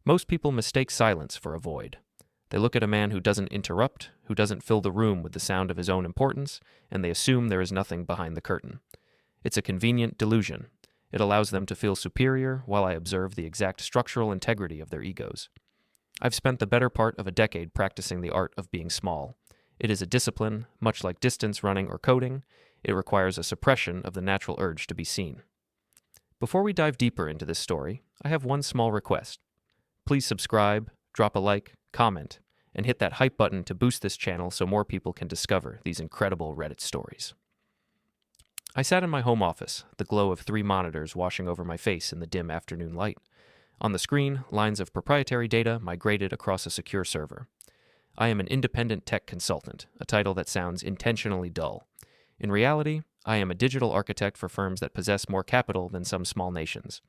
Most people mistake silence for a void. They look at a man who doesn't interrupt, who doesn't fill the room with the sound of his own importance, and they assume there is nothing behind the curtain. It's a convenient delusion. It allows them to feel superior while I observe the exact structural integrity of their egos. I've spent the better part of a decade practicing the art of being small. It is a discipline, much like distance running or coding. It requires a suppression of the natural urge to be seen. Before we dive deeper into this story, I have one small request. Please subscribe, drop a like, comment, and hit that hype button to boost this channel so more people can discover these incredible Reddit stories. I sat in my home office, the glow of 3 monitors washing over my face in the dim afternoon light. On the screen, lines of proprietary data migrated across a secure server. I am an independent tech consultant, a title that sounds intentionally dull. In reality, I am a digital architect for firms that possess more capital than some small nations.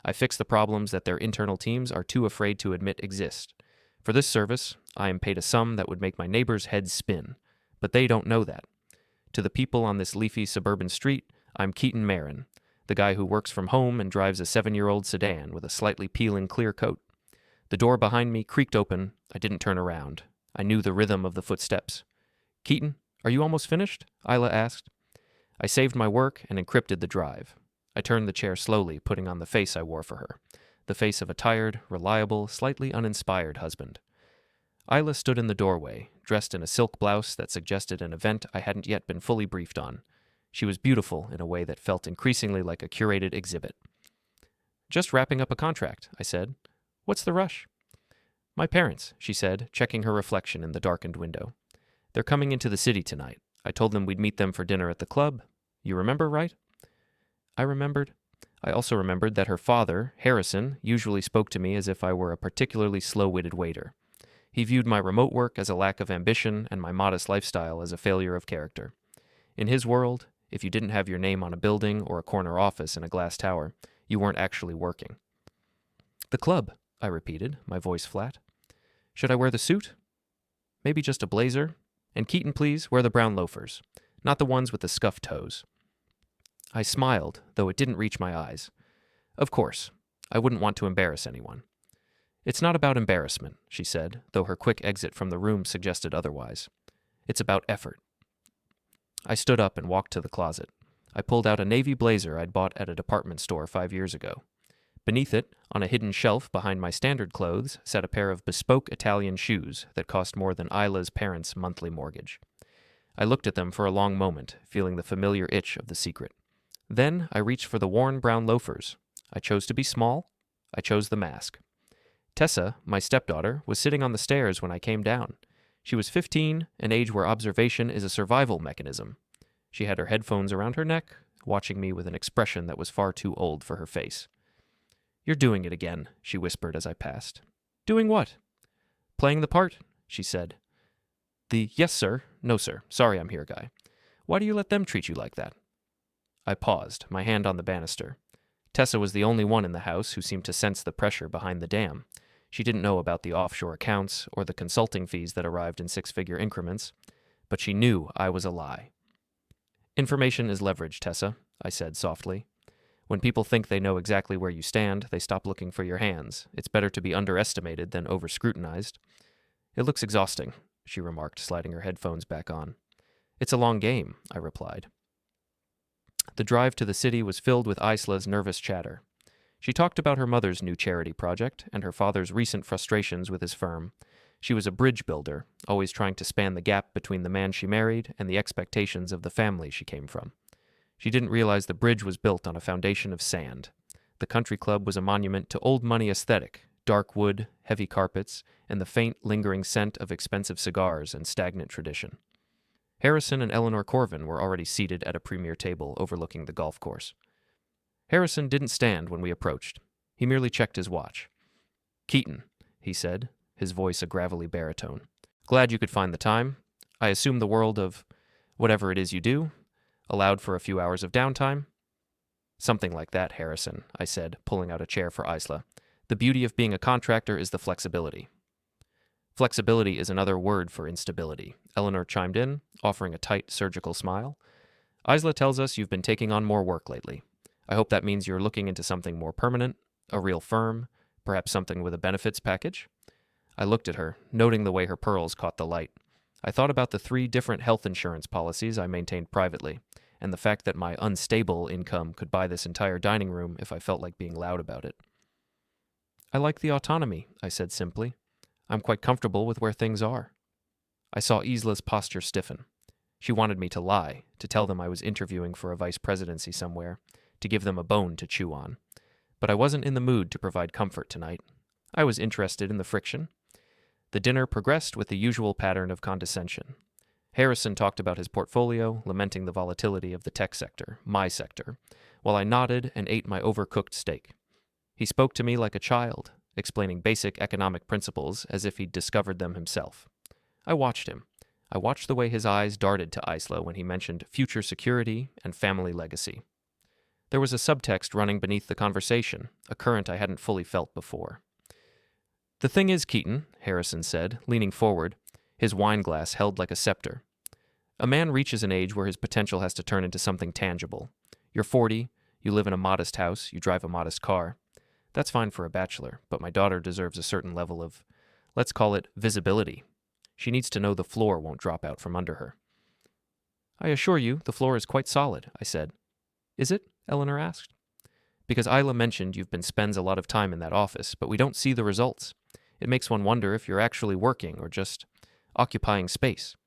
I fix the problems that their internal teams are too afraid to admit exist. For this service, I am paid a sum that would make my neighbors' heads spin, but they don't know that. To the people on this leafy suburban street, I'm Keaton Merren, the guy who works from home and drives a 7-year-old sedan with a slightly peeling clear coat. The door behind me creaked open. I didn't turn around. I knew the rhythm of the footsteps. "Keaton, are you almost finished?" Isla asked. I saved my work and encrypted the drive. I turned the chair slowly, putting on the face I wore for her, the face of a tired, reliable, slightly uninspired husband. Isla stood in the doorway, dressed in a silk blouse that suggested an event I hadn't yet been fully briefed on. She was beautiful in a way that felt increasingly like a curated exhibit. "Just wrapping up a contract," I said. "What's the rush?" "My parents," she said, checking her reflection in the darkened window. "They're coming into the city tonight. I told them we'd meet them for dinner at the club. You remember, right?" I remembered. I also remembered that her father, Harrison, usually spoke to me as if I were a particularly slow-witted waiter. He viewed my remote work as a lack of ambition and my modest lifestyle as a failure of character. In his world, if you didn't have your name on a building or a corner office in a glass tower, you weren't actually working. "The club," I repeated, my voice flat. "Should I wear the suit?" "Maybe just a blazer. And Keaton, please, wear the brown loafers. Not the ones with the scuffed toes." I smiled, though it didn't reach my eyes. "Of course. I wouldn't want to embarrass anyone." "It's not about embarrassment," she said, though her quick exit from the room suggested otherwise. "It's about effort." I stood up and walked to the closet. I pulled out a navy blazer I'd bought at a department store 5 years ago. Beneath it, on a hidden shelf behind my standard clothes, sat a pair of bespoke Italian shoes that cost more than Isla's parents' monthly mortgage. I looked at them for a long moment, feeling the familiar itch of the secret. Then I reached for the worn brown loafers. I chose to be small. I chose the mask. Tessa, my stepdaughter, was sitting on the stairs when I came down. She was 15, an age where observation is a survival mechanism. She had her headphones around her neck, watching me with an expression that was far too old for her face. "You're doing it again," she whispered as I passed. "Doing what?" "Playing the part," she said. "The yes, sir, no, sir, sorry I'm here guy. Why do you let them treat you like that?" I paused, my hand on the banister. Tessa was the only one in the house who seemed to sense the pressure behind the dam. She didn't know about the offshore accounts or the consulting fees that arrived in 6-figure increments, but she knew I was a lie. "Information is leverage, Tessa," I said softly. "When people think they know exactly where you stand, they stop looking for your hands. It's better to be underestimated than over-scrutinized." "It looks exhausting," she remarked, sliding her headphones back on. "It's a long game," I replied. The drive to the city was filled with Isla's nervous chatter. She talked about her mother's new charity project and her father's recent frustrations with his firm. She was a bridge builder, always trying to span the gap between the man she married and the expectations of the family she came from. She didn't realize the bridge was built on a foundation of sand. The country club was a monument to old money aesthetic, dark wood, heavy carpets, and the faint, lingering scent of expensive cigars and stagnant tradition. Harrison and Eleanor Corvin were already seated at a premier table overlooking the golf course. Harrison didn't stand when we approached. He merely checked his watch. "Keaton," he said, his voice a gravelly baritone. "Glad you could find the time. I assume the world of whatever it is you do allowed for a few hours of downtime?" "Something like that, Harrison," I said, pulling out a chair for Isla. "The beauty of being a contractor is the flexibility." "Flexibility is another word for instability," Eleanor chimed in, offering a tight, surgical smile. "Isla tells us you've been taking on more work lately. I hope that means you're looking into something more permanent, a real firm, Perhaps something with a benefits package? I looked at her, noting the way her pearls caught the light. I thought about the 3 different health insurance policies I maintained privately, and the fact that my unstable income could buy this entire dining room if I felt like being loud about it. I like the autonomy, I said simply. I'm quite comfortable with where things are. I saw Isla's posture stiffen. She wanted me to lie, to tell them I was interviewing for a vice presidency somewhere, to give them a bone to chew on. But I wasn't in the mood to provide comfort tonight. I was interested in the friction. The dinner progressed with the usual pattern of condescension. Harrison talked about his portfolio, lamenting the volatility of the tech sector, my sector, while I nodded and ate my overcooked steak. He spoke to me like a child, explaining basic economic principles as if he'd discovered them himself. I watched him. I watched the way his eyes darted to Isla when he mentioned future security and family legacy. There was a subtext running beneath the conversation, a current I hadn't fully felt before. The thing is, Keaton, Harrison said, leaning forward, his wine glass held like a scepter. A man reaches an age where his potential has to turn into something tangible. You're 40, you live in a modest house, you drive a modest car. That's fine for a bachelor, but my daughter deserves a certain level of, let's call it, visibility. She needs to know the floor won't drop out from under her. I assure you, the floor is quite solid, I said. Is it? Eleanor asked. Because Isla mentioned spends a lot of time in that office, but we don't see the results. It makes one wonder if you're actually working or just occupying space.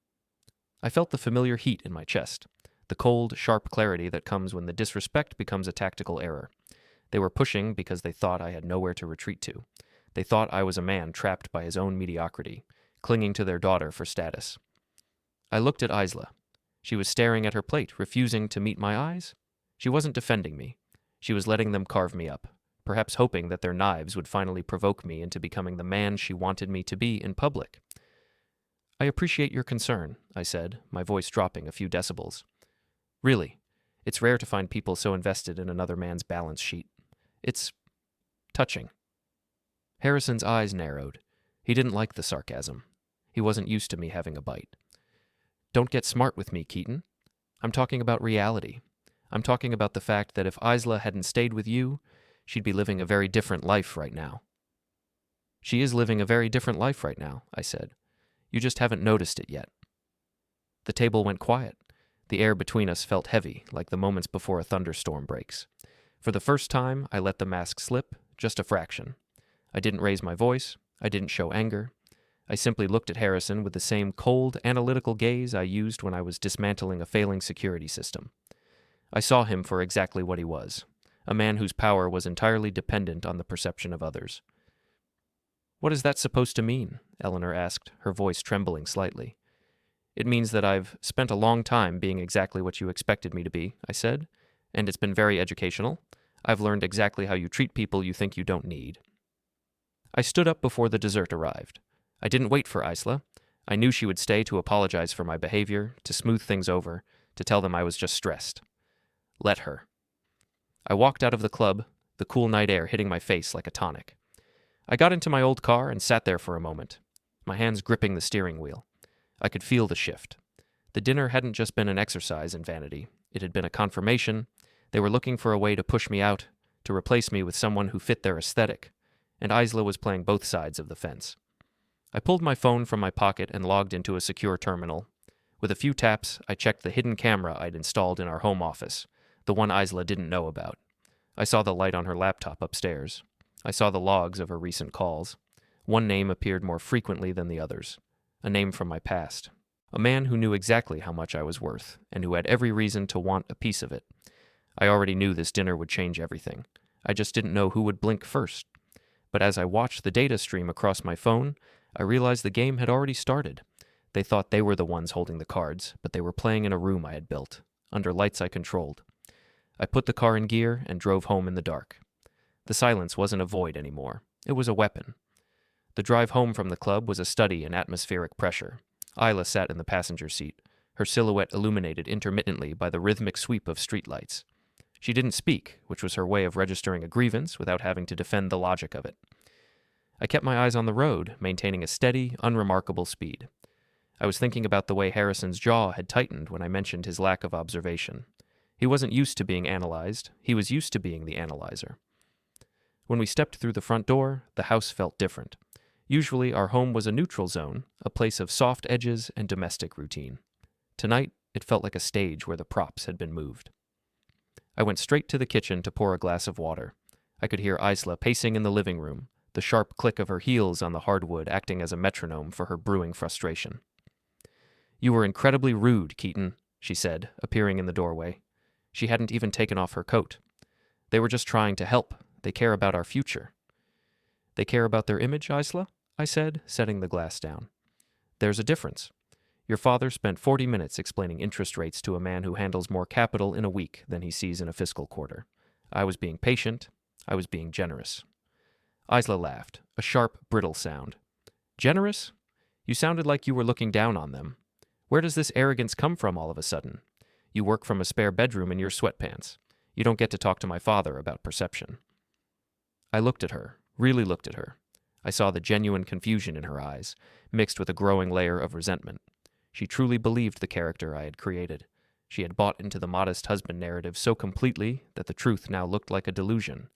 I felt the familiar heat in my chest, the cold, sharp clarity that comes when the disrespect becomes a tactical error. They were pushing because they thought I had nowhere to retreat to. They thought I was a man trapped by his own mediocrity, clinging to their daughter for status. I looked at Isla. She was staring at her plate, refusing to meet my eyes. She wasn't defending me. She was letting them carve me up, perhaps hoping that their knives would finally provoke me into becoming the man she wanted me to be in public. I appreciate your concern, I said, my voice dropping a few decibels. Really, it's rare to find people so invested in another man's balance sheet. It's touching. Harrison's eyes narrowed. He didn't like the sarcasm. He wasn't used to me having a bite. Don't get smart with me, Keaton. I'm talking about reality. I'm talking about the fact that if Isla hadn't stayed with you, she'd be living a very different life right now. She is living a very different life right now, I said. You just haven't noticed it yet. The table went quiet. The air between us felt heavy, like the moments before a thunderstorm breaks. For the first time, I let the mask slip, just a fraction. I didn't raise my voice. I didn't show anger. I simply looked at Harrison with the same cold, analytical gaze I used when I was dismantling a failing security system. I saw him for exactly what he was, a man whose power was entirely dependent on the perception of others. What is that supposed to mean? Eleanor asked, her voice trembling slightly. It means that I've spent a long time being exactly what you expected me to be, I said, and it's been very educational. I've learned exactly how you treat people you think you don't need. I stood up before the dessert arrived. I didn't wait for Isla. I knew she would stay to apologize for my behavior, to smooth things over, to tell them I was just stressed. Let her. I walked out of the club, the cool night air hitting my face like a tonic. I got into my old car and sat there for a moment, my hands gripping the steering wheel. I could feel the shift. The dinner hadn't just been an exercise in vanity. It had been a confirmation. They were looking for a way to push me out, to replace me with someone who fit their aesthetic, and Isla was playing both sides of the fence. I pulled my phone from my pocket and logged into a secure terminal. With a few taps, I checked the hidden camera I'd installed in our home office, the one Isla didn't know about. I saw the light on her laptop upstairs. I saw the logs of her recent calls. One name appeared more frequently than the others, a name from my past. A man who knew exactly how much I was worth, and who had every reason to want a piece of it. I already knew this dinner would change everything. I just didn't know who would blink first. But as I watched the data stream across my phone, I realized the game had already started. They thought they were the ones holding the cards, but they were playing in a room I had built, under lights I controlled. I put the car in gear and drove home in the dark. The silence wasn't a void anymore. It was a weapon. The drive home from the club was a study in atmospheric pressure. Isla sat in the passenger seat, her silhouette illuminated intermittently by the rhythmic sweep of streetlights. She didn't speak, which was her way of registering a grievance without having to defend the logic of it. I kept my eyes on the road, maintaining a steady, unremarkable speed. I was thinking about the way Harrison's jaw had tightened when I mentioned his lack of observation. He wasn't used to being analyzed. He was used to being the analyzer. When we stepped through the front door, the house felt different. Usually, our home was a neutral zone, a place of soft edges and domestic routine. Tonight, it felt like a stage where the props had been moved. I went straight to the kitchen to pour a glass of water. I could hear Isla pacing in the living room, the sharp click of her heels on the hardwood acting as a metronome for her brewing frustration. "You were incredibly rude, Keaton," she said, appearing in the doorway. She hadn't even taken off her coat. "They were just trying to help. They care about our future." "They care about their image, Isla?" I said, setting the glass down. "There's a difference. Your father spent 40 minutes explaining interest rates to a man who handles more capital in a week than he sees in a fiscal quarter. I was being patient. I was being generous." Isla laughed, a sharp, brittle sound. "Generous? You sounded like you were looking down on them. Where does this arrogance come from all of a sudden? You work from a spare bedroom in your sweatpants. You don't get to talk to my father about perception." I looked at her, really looked at her. I saw the genuine confusion in her eyes, mixed with a growing layer of resentment. She truly believed the character I had created. She had bought into the modest husband narrative so completely that the truth now looked like a delusion.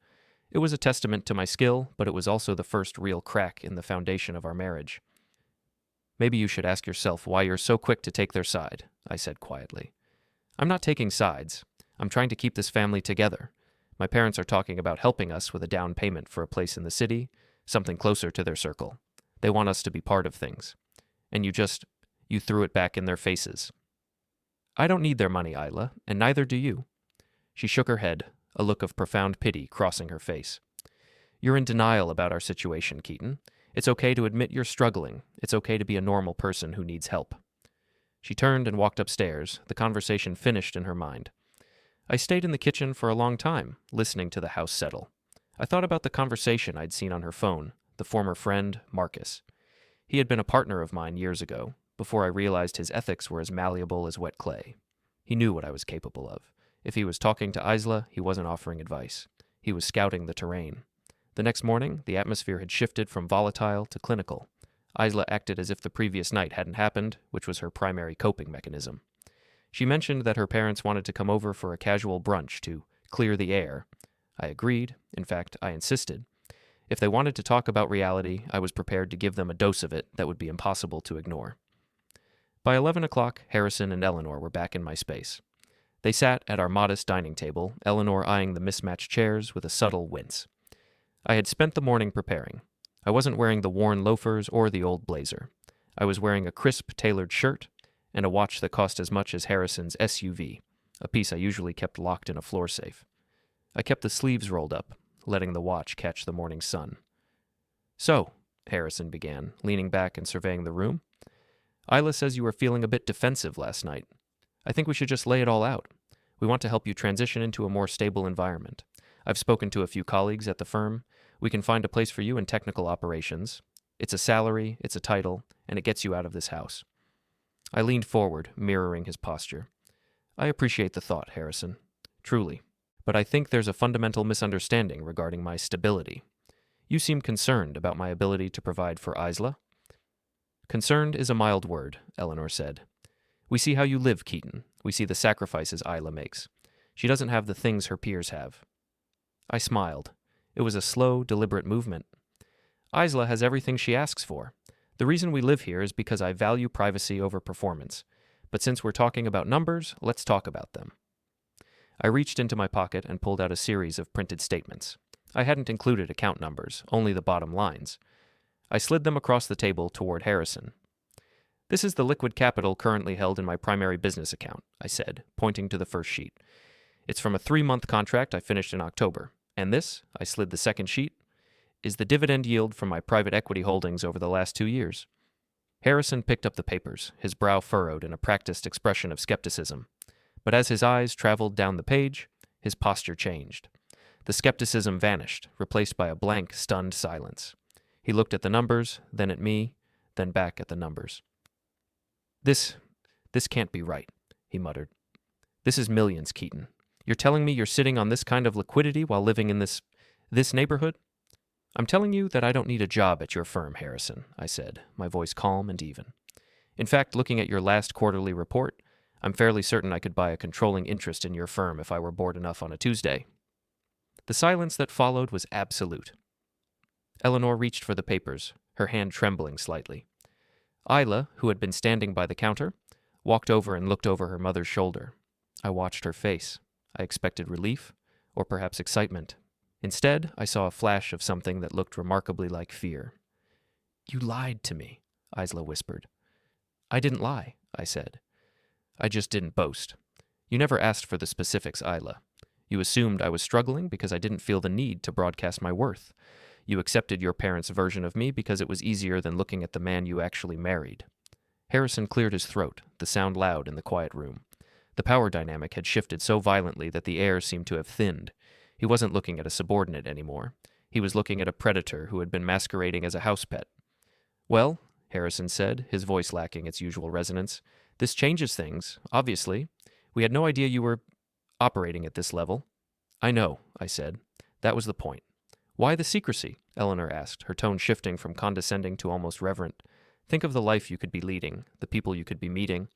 It was a testament to my skill, but it was also the first real crack in the foundation of our marriage. "Maybe you should ask yourself why you're so quick to take their side," I said quietly. "I'm not taking sides. I'm trying to keep this family together. My parents are talking about helping us with a down payment for a place in the city, something closer to their circle. They want us to be part of things. And you threw it back in their faces." "I don't need their money, Isla, and neither do you." She shook her head, a look of profound pity crossing her face. "You're in denial about our situation, Keaton. It's okay to admit you're struggling. It's okay to be a normal person who needs help." She turned and walked upstairs, the conversation finished in her mind. I stayed in the kitchen for a long time, listening to the house settle. I thought about the conversation I'd seen on her phone, the former friend, Marcus. He had been a partner of mine years ago, before I realized his ethics were as malleable as wet clay. He knew what I was capable of. If he was talking to Isla, he wasn't offering advice. He was scouting the terrain. The next morning, the atmosphere had shifted from volatile to clinical. Isla acted as if the previous night hadn't happened, which was her primary coping mechanism. She mentioned that her parents wanted to come over for a casual brunch to clear the air. I agreed. In fact, I insisted. If they wanted to talk about reality, I was prepared to give them a dose of it that would be impossible to ignore. By 11 o'clock, Harrison and Eleanor were back in my space. They sat at our modest dining table, Eleanor eyeing the mismatched chairs with a subtle wince. I had spent the morning preparing. I wasn't wearing the worn loafers or the old blazer. I was wearing a crisp, tailored shirt and a watch that cost as much as Harrison's SUV, a piece I usually kept locked in a floor safe. I kept the sleeves rolled up, letting the watch catch the morning sun. "So," Harrison began, leaning back and surveying the room, "Isla says you were feeling a bit defensive last night. I think we should just lay it all out. We want to help you transition into a more stable environment. I've spoken to a few colleagues at the firm. We can find a place for you in technical operations. It's a salary, it's a title, and it gets you out of this house." I leaned forward, mirroring his posture. "I appreciate the thought, Harrison. Truly. But I think there's a fundamental misunderstanding regarding my stability. You seem concerned about my ability to provide for Isla." "Concerned is a mild word," Eleanor said. "We see how you live, Keaton. We see the sacrifices Isla makes. She doesn't have the things her peers have." I smiled. It was a slow, deliberate movement. "Isla has everything she asks for. The reason we live here is because I value privacy over performance. But since we're talking about numbers, let's talk about them." I reached into my pocket and pulled out a series of printed statements. I hadn't included account numbers, only the bottom lines. I slid them across the table toward Harrison. "This is the liquid capital currently held in my primary business account," I said, pointing to the first sheet. "It's from a 3-month contract I finished in October. And this," I slid the second sheet, "is the dividend yield from my private equity holdings over the last 2 years." Harrison picked up the papers, his brow furrowed in a practiced expression of skepticism. But as his eyes traveled down the page, his posture changed. The skepticism vanished, replaced by a blank, stunned silence. He looked at the numbers, then at me, then back at the numbers. This can't be right," he muttered. "This is millions, Keaton. You're telling me you're sitting on this kind of liquidity while living in this neighborhood?" "I'm telling you that I don't need a job at your firm, Harrison," I said, my voice calm and even. "In fact, looking at your last quarterly report, I'm fairly certain I could buy a controlling interest in your firm if I were bored enough on a Tuesday." The silence that followed was absolute. Eleanor reached for the papers, her hand trembling slightly. Isla, who had been standing by the counter, walked over and looked over her mother's shoulder. I watched her face. I expected relief, or perhaps excitement. Instead, I saw a flash of something that looked remarkably like fear. "You lied to me," Isla whispered. "I didn't lie," I said. "I just didn't boast. You never asked for the specifics, Isla. You assumed I was struggling because I didn't feel the need to broadcast my worth. You accepted your parents' version of me because it was easier than looking at the man you actually married." Harrison cleared his throat, the sound loud in the quiet room. The power dynamic had shifted so violently that the air seemed to have thinned. He wasn't looking at a subordinate anymore. He was looking at a predator who had been masquerading as a house pet. "Well," Harrison said, his voice lacking its usual resonance, "this changes things, obviously. We had no idea you were operating at this level." "I know," I said. "That was the point." "Why the secrecy?" Eleanor asked, her tone shifting from condescending to almost reverent. "Think of the life you could be leading, the people you could be meeting."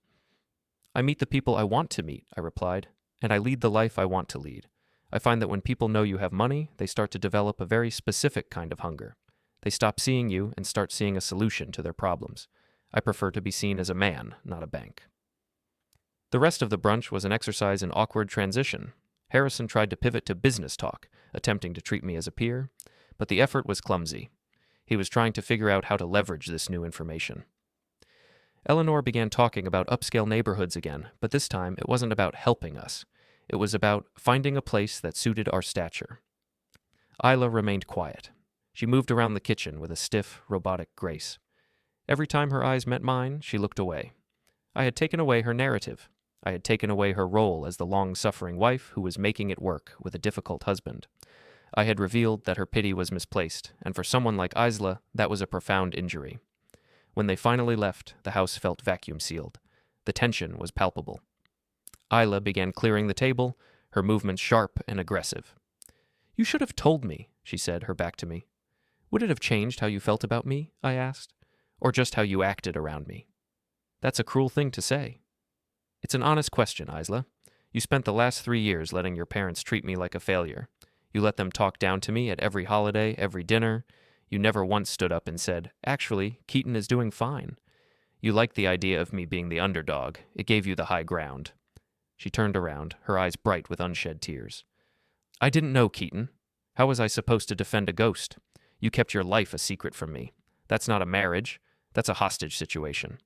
"I meet the people I want to meet," I replied, "and I lead the life I want to lead. I find that when people know you have money, they start to develop a very specific kind of hunger. They stop seeing you and start seeing a solution to their problems. I prefer to be seen as a man, not a bank." The rest of the brunch was an exercise in awkward transition. Harrison tried to pivot to business talk, attempting to treat me as a peer, but the effort was clumsy. He was trying to figure out how to leverage this new information. Eleanor began talking about upscale neighborhoods again, but this time it wasn't about helping us. It was about finding a place that suited our stature. Isla remained quiet. She moved around the kitchen with a stiff, robotic grace. Every time her eyes met mine, she looked away. I had taken away her narrative. I had taken away her role as the long-suffering wife who was making it work with a difficult husband. I had revealed that her pity was misplaced, and for someone like Isla, that was a profound injury. When they finally left, the house felt vacuum-sealed. The tension was palpable. Isla began clearing the table, her movements sharp and aggressive. "You should have told me," she said, her back to me. "Would it have changed how you felt about me?" I asked. "Or just how you acted around me?" "That's a cruel thing to say." "It's an honest question, Isla. You spent the last 3 years letting your parents treat me like a failure. You let them talk down to me at every holiday, every dinner. You never once stood up and said, 'Actually, Keaton is doing fine.' You liked the idea of me being the underdog. It gave you the high ground." She turned around, her eyes bright with unshed tears. "I didn't know, Keaton. How was I supposed to defend a ghost? You kept your life a secret from me. That's not a marriage. That's a hostage situation."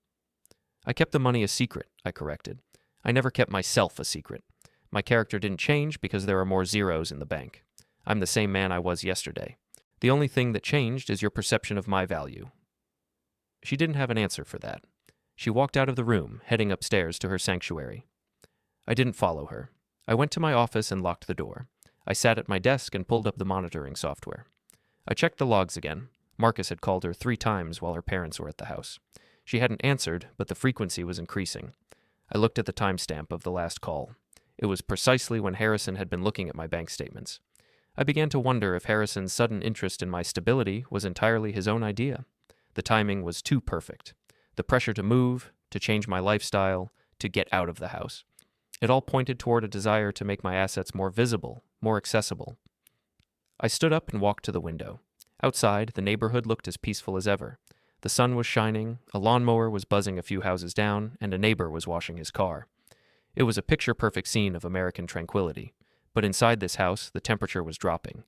"I kept the money a secret," I corrected. "I never kept myself a secret. My character didn't change because there are more zeros in the bank. I'm the same man I was yesterday. The only thing that changed is your perception of my value." She didn't have an answer for that. She walked out of the room, heading upstairs to her sanctuary. I didn't follow her. I went to my office and locked the door. I sat at my desk and pulled up the monitoring software. I checked the logs again. Marcus had called her 3 times while her parents were at the house. She hadn't answered, but the frequency was increasing. I looked at the timestamp of the last call. It was precisely when Harrison had been looking at my bank statements. I began to wonder if Harrison's sudden interest in my stability was entirely his own idea. The timing was too perfect. The pressure to move, to change my lifestyle, to get out of the house. It all pointed toward a desire to make my assets more visible, more accessible. I stood up and walked to the window. Outside, the neighborhood looked as peaceful as ever. The sun was shining, a lawnmower was buzzing a few houses down, and a neighbor was washing his car. It was a picture-perfect scene of American tranquility, but inside this house, the temperature was dropping.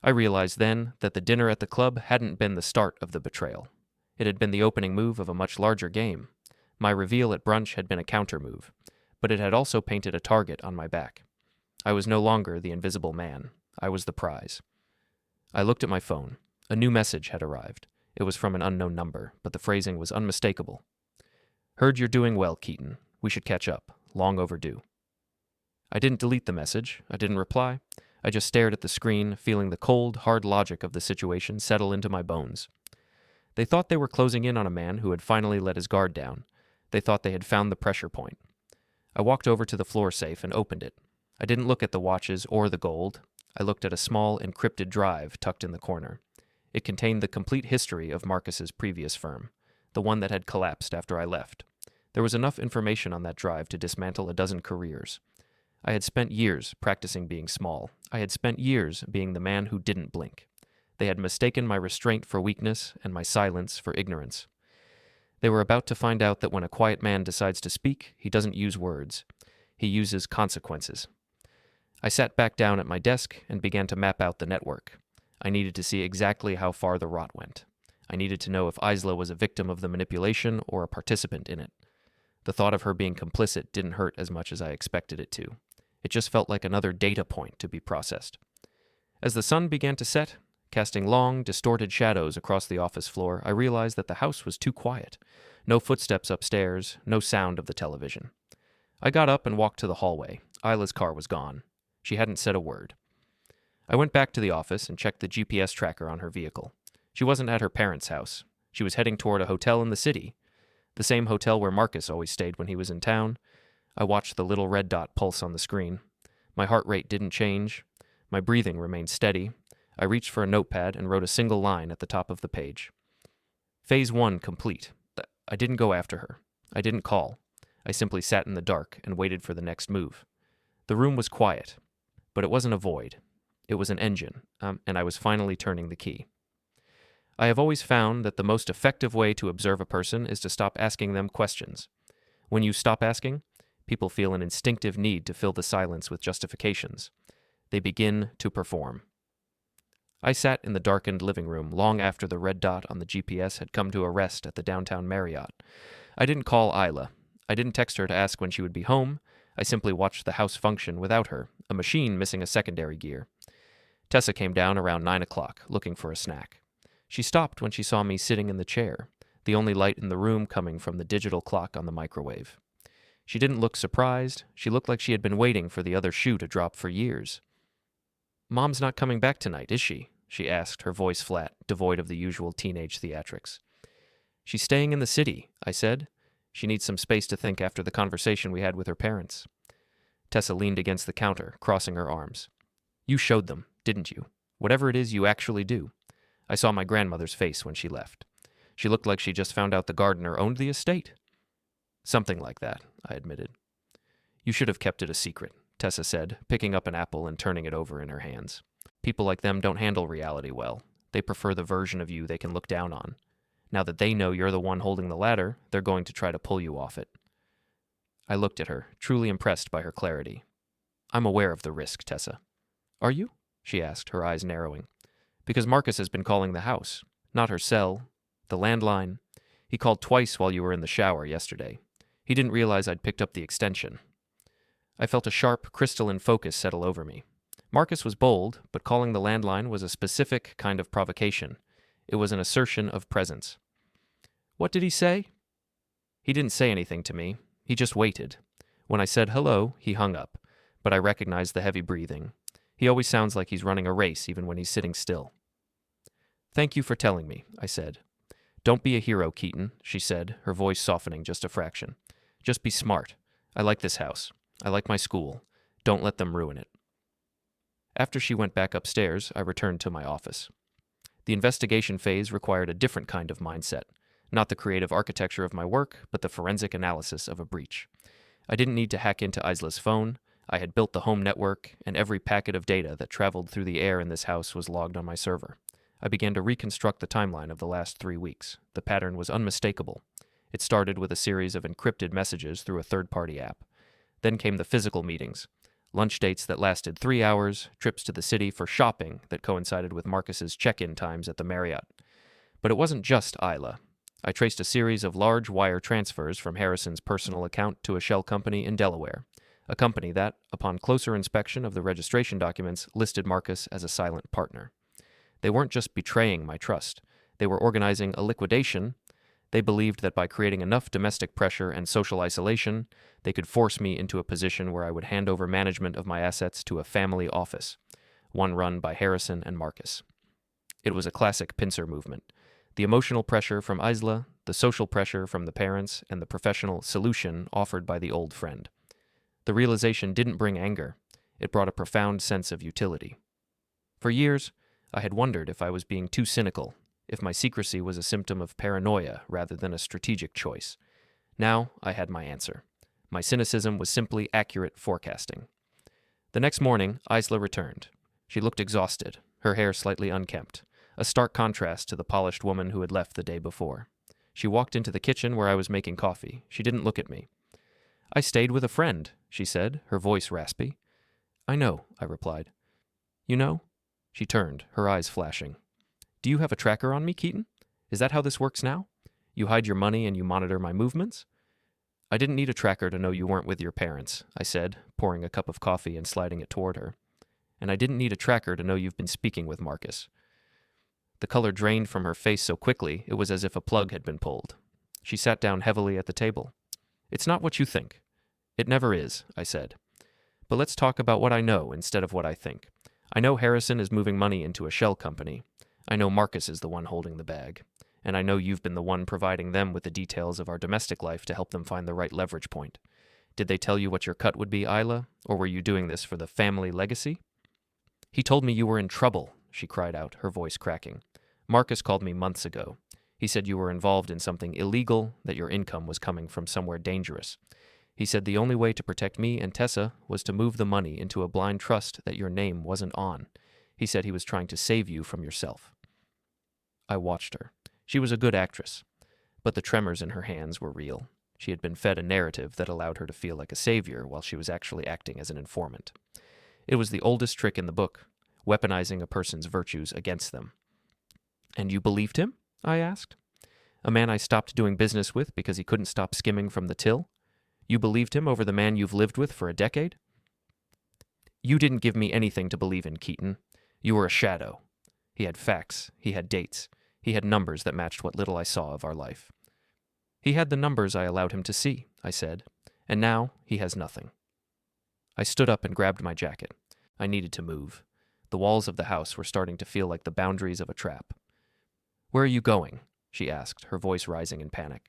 I realized then that the dinner at the club hadn't been the start of the betrayal. It had been the opening move of a much larger game. My reveal at brunch had been a counter-move, but it had also painted a target on my back. I was no longer the invisible man. I was the prize. I looked at my phone. A new message had arrived. It was from an unknown number, but the phrasing was unmistakable. "Heard you're doing well, Keaton. We should catch up. Long overdue." I didn't delete the message. I didn't reply. I just stared at the screen, feeling the cold, hard logic of the situation settle into my bones. They thought they were closing in on a man who had finally let his guard down. They thought they had found the pressure point. I walked over to the floor safe and opened it. I didn't look at the watches or the gold. I looked at a small, encrypted drive tucked in the corner. It contained the complete history of Marcus's previous firm, the one that had collapsed after I left. There was enough information on that drive to dismantle a dozen careers. I had spent years practicing being small. I had spent years being the man who didn't blink. They had mistaken my restraint for weakness and my silence for ignorance. They were about to find out that when a quiet man decides to speak, he doesn't use words. He uses consequences. I sat back down at my desk and began to map out the network. I needed to see exactly how far the rot went. I needed to know if Isla was a victim of the manipulation or a participant in it. The thought of her being complicit didn't hurt as much as I expected it to. It just felt like another data point to be processed. As the sun began to set, casting long, distorted shadows across the office floor, I realized that the house was too quiet. No footsteps upstairs, no sound of the television. I got up and walked to the hallway. Isla's car was gone. She hadn't said a word. I went back to the office and checked the GPS tracker on her vehicle. She wasn't at her parents' house. She was heading toward a hotel in the city, the same hotel where Marcus always stayed when he was in town. I watched the little red dot pulse on the screen. My heart rate didn't change. My breathing remained steady. I reached for a notepad and wrote a single line at the top of the page. Phase 1 complete. I didn't go after her. I didn't call. I simply sat in the dark and waited for the next move. The room was quiet, but it wasn't a void. It was an engine, and I was finally turning the key. I have always found that the most effective way to observe a person is to stop asking them questions. When you stop asking, people feel an instinctive need to fill the silence with justifications. They begin to perform. I sat in the darkened living room long after the red dot on the GPS had come to a rest at the downtown Marriott. I didn't call Isla. I didn't text her to ask when she would be home. I simply watched the house function without her, a machine missing a secondary gear. Tessa came down around 9 o'clock, looking for a snack. She stopped when she saw me sitting in the chair, the only light in the room coming from the digital clock on the microwave. She didn't look surprised. She looked like she had been waiting for the other shoe to drop for years. "Mom's not coming back tonight, is she?" she asked, her voice flat, devoid of the usual teenage theatrics. "She's staying in the city," I said. "She needs some space to think after the conversation we had with her parents." Tessa leaned against the counter, crossing her arms. "You showed them, didn't you? Whatever it is you actually do." I saw my grandmother's face when she left. She looked like she just found out the gardener owned the estate. "Something like that," I admitted. "You should have kept it a secret," Tessa said, picking up an apple and turning it over in her hands. "People like them don't handle reality well. They prefer the version of you they can look down on. Now that they know you're the one holding the ladder, they're going to try to pull you off it." I looked at her, truly impressed by her clarity. "I'm aware of the risk, Tessa." "Are you?" she asked, her eyes narrowing. "Because Marcus has been calling the house. Not her cell. The landline. He called twice while you were in the shower yesterday. He didn't realize I'd picked up the extension." I felt a sharp, crystalline focus settle over me. Marcus was bold, but calling the landline was a specific kind of provocation. It was an assertion of presence. "What did he say?" "He didn't say anything to me. He just waited. When I said hello, he hung up, but I recognized the heavy breathing. He always sounds like he's running a race even when he's sitting still." "Thank you for telling me," I said. "Don't be a hero, Keaton," she said, her voice softening just a fraction. "Just be smart. I like this house. I like my school. Don't let them ruin it." After she went back upstairs, I returned to my office. The investigation phase required a different kind of mindset, not the creative architecture of my work, but the forensic analysis of a breach. I didn't need to hack into Isla's phone. I had built the home network, and every packet of data that traveled through the air in this house was logged on my server. I began to reconstruct the timeline of the last 3 weeks. The pattern was unmistakable. It started with a series of encrypted messages through a third-party app. Then came the physical meetings, lunch dates that lasted 3 hours, trips to the city for shopping that coincided with Marcus's check-in times at the Marriott. But it wasn't just Isla. I traced a series of large wire transfers from Harrison's personal account to a shell company in Delaware, a company that, upon closer inspection of the registration documents, listed Marcus as a silent partner. They weren't just betraying my trust. They were organizing a liquidation. They believed that by creating enough domestic pressure and social isolation, they could force me into a position where I would hand over management of my assets to a family office, one run by Harrison and Marcus. It was a classic pincer movement. The emotional pressure from Isla, the social pressure from the parents, and the professional solution offered by the old friend. The realization didn't bring anger. It brought a profound sense of utility. For years, I had wondered if I was being too cynical, if my secrecy was a symptom of paranoia rather than a strategic choice. Now I had my answer. My cynicism was simply accurate forecasting. The next morning, Isla returned. She looked exhausted, her hair slightly unkempt, a stark contrast to the polished woman who had left the day before. She walked into the kitchen where I was making coffee. She didn't look at me. "I stayed with a friend," she said, her voice raspy. "I know," I replied. "You know?" She turned, her eyes flashing. "Do you have a tracker on me, Keaton? Is that how this works now? You hide your money and you monitor my movements?" "I didn't need a tracker to know you weren't with your parents," I said, pouring a cup of coffee and sliding it toward her. "And I didn't need a tracker to know you've been speaking with Marcus." The color drained from her face so quickly it was as if a plug had been pulled. She sat down heavily at the table. "It's not what you think." "It never is," I said. "But let's talk about what I know instead of what I think. I know Harrison is moving money into a shell company. I know Marcus is the one holding the bag. And I know you've been the one providing them with the details of our domestic life to help them find the right leverage point. Did they tell you what your cut would be, Isla, or were you doing this for the family legacy?" "He told me you were in trouble," she cried out, her voice cracking. "Marcus called me months ago. He said you were involved in something illegal, that your income was coming from somewhere dangerous. He said the only way to protect me and Tessa was to move the money into a blind trust that your name wasn't on. He said he was trying to save you from yourself." I watched her. She was a good actress, but the tremors in her hands were real. She had been fed a narrative that allowed her to feel like a savior while she was actually acting as an informant. It was the oldest trick in the book, weaponizing a person's virtues against them. "And you believed him?" I asked. "A man I stopped doing business with because he couldn't stop skimming from the till? You believed him over the man you've lived with for a decade?" "You didn't give me anything to believe in, Keaton. You were a shadow." He had facts. He had dates. He had numbers that matched what little I saw of our life. "He had the numbers I allowed him to see," I said, "and now he has nothing." I stood up and grabbed my jacket. I needed to move. The walls of the house were starting to feel like the boundaries of a trap. "Where are you going?" she asked, her voice rising in panic.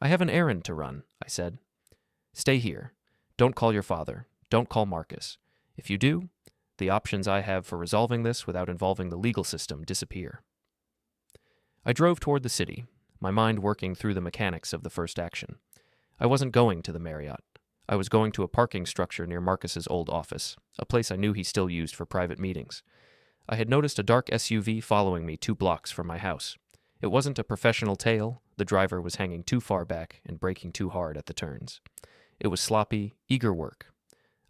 "I have an errand to run," I said. "Stay here. Don't call your father. Don't call Marcus. If you do, the options I have for resolving this without involving the legal system disappear." I drove toward the city, my mind working through the mechanics of the first action. I wasn't going to the Marriott. I was going to a parking structure near Marcus's old office, a place I knew he still used for private meetings. I had noticed a dark SUV following me 2 blocks from my house. It wasn't a professional tail. The driver was hanging too far back and braking too hard at the turns. It was sloppy, eager work.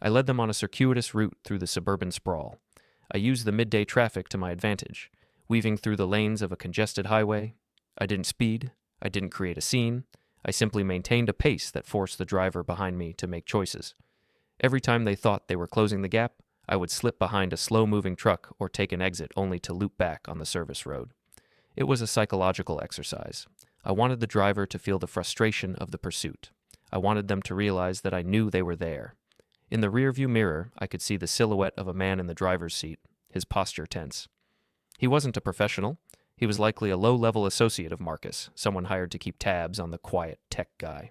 I led them on a circuitous route through the suburban sprawl. I used the midday traffic to my advantage, weaving through the lanes of a congested highway. I didn't speed. I didn't create a scene. I simply maintained a pace that forced the driver behind me to make choices. Every time they thought they were closing the gap, I would slip behind a slow-moving truck or take an exit only to loop back on the service road. It was a psychological exercise. I wanted the driver to feel the frustration of the pursuit. I wanted them to realize that I knew they were there. In the rearview mirror, I could see the silhouette of a man in the driver's seat, his posture tense. He wasn't a professional. He was likely a low-level associate of Marcus, someone hired to keep tabs on the quiet tech guy.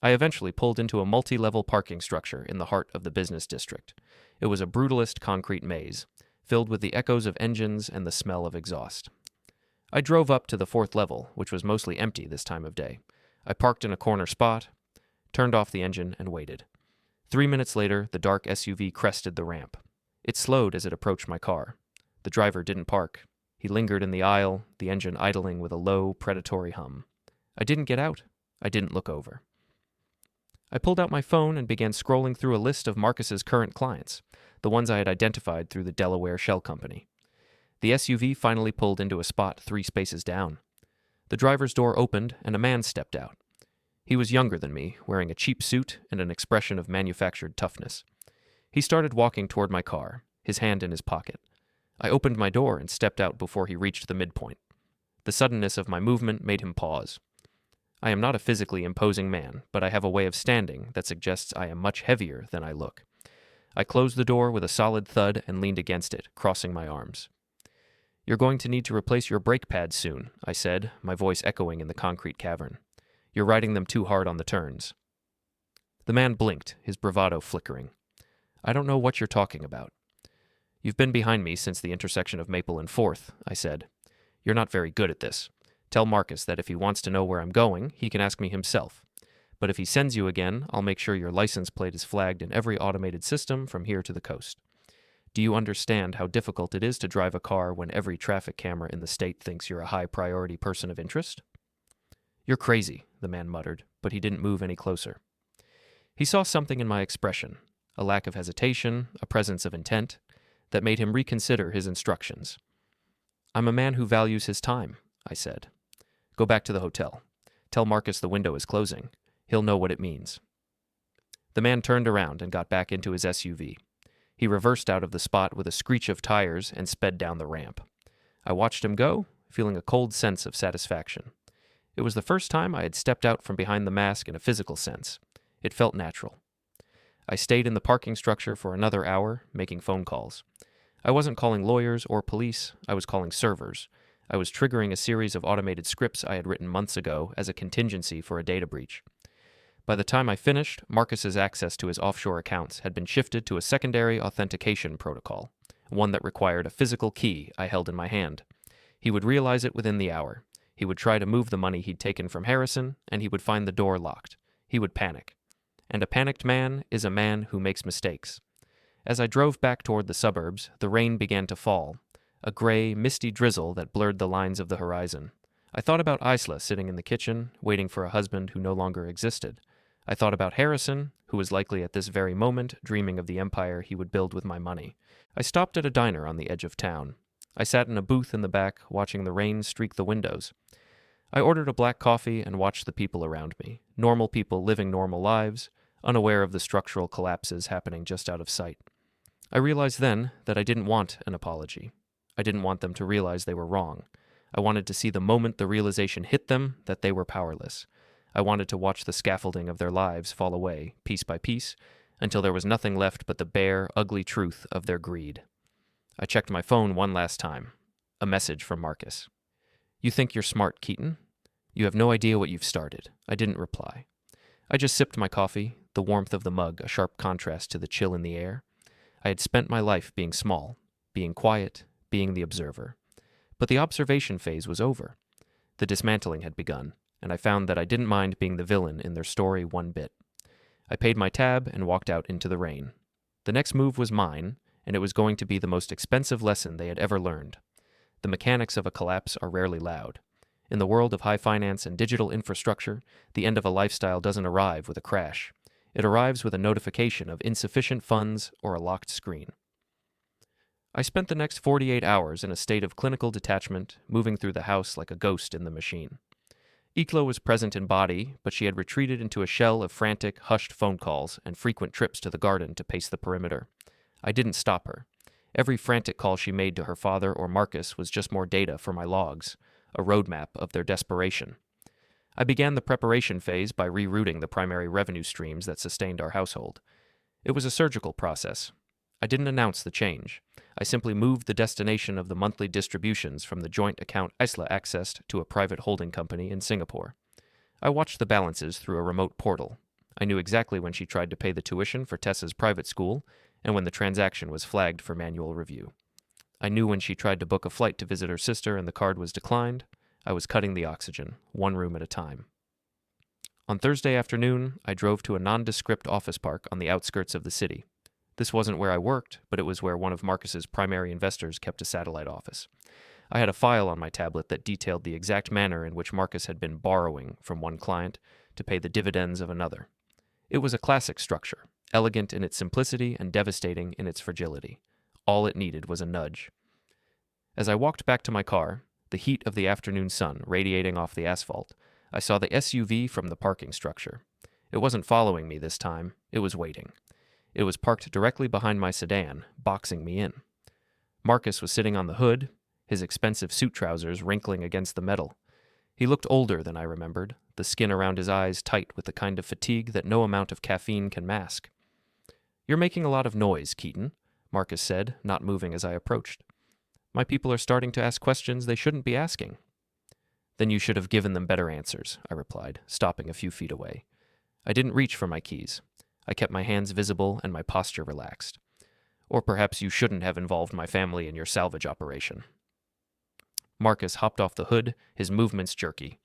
I eventually pulled into a multi-level parking structure in the heart of the business district. It was a brutalist concrete maze, filled with the echoes of engines and the smell of exhaust. I drove up to the 4th level, which was mostly empty this time of day. I parked in a corner spot, turned off the engine, and waited. 3 minutes later, the dark SUV crested the ramp. It slowed as it approached my car. The driver didn't park. He lingered in the aisle, the engine idling with a low, predatory hum. I didn't get out. I didn't look over. I pulled out my phone and began scrolling through a list of Marcus's current clients, the ones I had identified through the Delaware Shell Company. The SUV finally pulled into a spot 3 spaces down. The driver's door opened and a man stepped out. He was younger than me, wearing a cheap suit and an expression of manufactured toughness. He started walking toward my car, his hand in his pocket. I opened my door and stepped out before he reached the midpoint. The suddenness of my movement made him pause. I am not a physically imposing man, but I have a way of standing that suggests I am much heavier than I look. I closed the door with a solid thud and leaned against it, crossing my arms. "You're going to need to replace your brake pads soon," I said, my voice echoing in the concrete cavern. "You're riding them too hard on the turns." The man blinked, his bravado flickering. "I don't know what you're talking about." "You've been behind me since the intersection of Maple and 4th, I said. "You're not very good at this. Tell Marcus that if he wants to know where I'm going, he can ask me himself. But if he sends you again, I'll make sure your license plate is flagged in every automated system from here to the coast. Do you understand how difficult it is to drive a car when every traffic camera in the state thinks you're a high-priority person of interest?" "You're crazy," the man muttered, but he didn't move any closer. He saw something in my expression, a lack of hesitation, a presence of intent, that made him reconsider his instructions. "I'm a man who values his time," I said. "Go back to the hotel. Tell Marcus the window is closing. He'll know what it means." The man turned around and got back into his SUV. He reversed out of the spot with a screech of tires and sped down the ramp. I watched him go, feeling a cold sense of satisfaction. It was the first time I had stepped out from behind the mask in a physical sense. It felt natural. I stayed in the parking structure for another hour, making phone calls. I wasn't calling lawyers or police, I was calling servers. I was triggering a series of automated scripts I had written months ago as a contingency for a data breach. By the time I finished, Marcus's access to his offshore accounts had been shifted to a secondary authentication protocol, one that required a physical key I held in my hand. He would realize it within the hour. He would try to move the money he'd taken from Harrison, and he would find the door locked. He would panic. And a panicked man is a man who makes mistakes. As I drove back toward the suburbs, the rain began to fall, a gray, misty drizzle that blurred the lines of the horizon. I thought about Isla sitting in the kitchen, waiting for a husband who no longer existed. I thought about Harrison, who was likely at this very moment dreaming of the empire he would build with my money. I stopped at a diner on the edge of town. I sat in a booth in the back, watching the rain streak the windows. I ordered a black coffee and watched the people around me, normal people living normal lives, unaware of the structural collapses happening just out of sight. I realized then that I didn't want an apology. I didn't want them to realize they were wrong. I wanted to see the moment the realization hit them that they were powerless. I wanted to watch the scaffolding of their lives fall away, piece by piece, until there was nothing left but the bare, ugly truth of their greed. I checked my phone one last time. A message from Marcus. "You think you're smart, Keaton? You have no idea what you've started." I didn't reply. I just sipped my coffee, the warmth of the mug a sharp contrast to the chill in the air. I had spent my life being small, being quiet, being the observer. But the observation phase was over. The dismantling had begun, and I found that I didn't mind being the villain in their story one bit. I paid my tab and walked out into the rain. The next move was mine, and it was going to be the most expensive lesson they had ever learned. The mechanics of a collapse are rarely loud. In the world of high finance and digital infrastructure, the end of a lifestyle doesn't arrive with a crash. It arrives with a notification of insufficient funds or a locked screen. I spent the next 48 hours in a state of clinical detachment, moving through the house like a ghost in the machine. Iklo was present in body, but she had retreated into a shell of frantic, hushed phone calls and frequent trips to the garden to pace the perimeter. I didn't stop her. Every frantic call she made to her father or Marcus was just more data for my logs, a roadmap of their desperation. I began the preparation phase by rerouting the primary revenue streams that sustained our household. It was a surgical process. I didn't announce the change. I simply moved the destination of the monthly distributions from the joint account Isla accessed to a private holding company in Singapore. I watched the balances through a remote portal. I knew exactly when she tried to pay the tuition for Tessa's private school and when the transaction was flagged for manual review. I knew when she tried to book a flight to visit her sister and the card was declined. I was cutting the oxygen, one room at a time. On Thursday afternoon, I drove to a nondescript office park on the outskirts of the city. This wasn't where I worked, but it was where one of Marcus's primary investors kept a satellite office. I had a file on my tablet that detailed the exact manner in which Marcus had been borrowing from one client to pay the dividends of another. It was a classic structure, elegant in its simplicity and devastating in its fragility. All it needed was a nudge. As I walked back to my car, the heat of the afternoon sun radiating off the asphalt, I saw the SUV from the parking structure. It wasn't following me this time, it was waiting. It was parked directly behind my sedan, boxing me in. Marcus was sitting on the hood, his expensive suit trousers wrinkling against the metal. He looked older than I remembered, the skin around his eyes tight with the kind of fatigue that no amount of caffeine can mask. "You're making a lot of noise, Keaton," Marcus said, not moving as I approached. "My people are starting to ask questions they shouldn't be asking." "Then you should have given them better answers," I replied, stopping a few feet away. I didn't reach for my keys. I kept my hands visible and my posture relaxed. "Or perhaps you shouldn't have involved my family in your salvage operation." Marcus hopped off the hood, his movements jerky.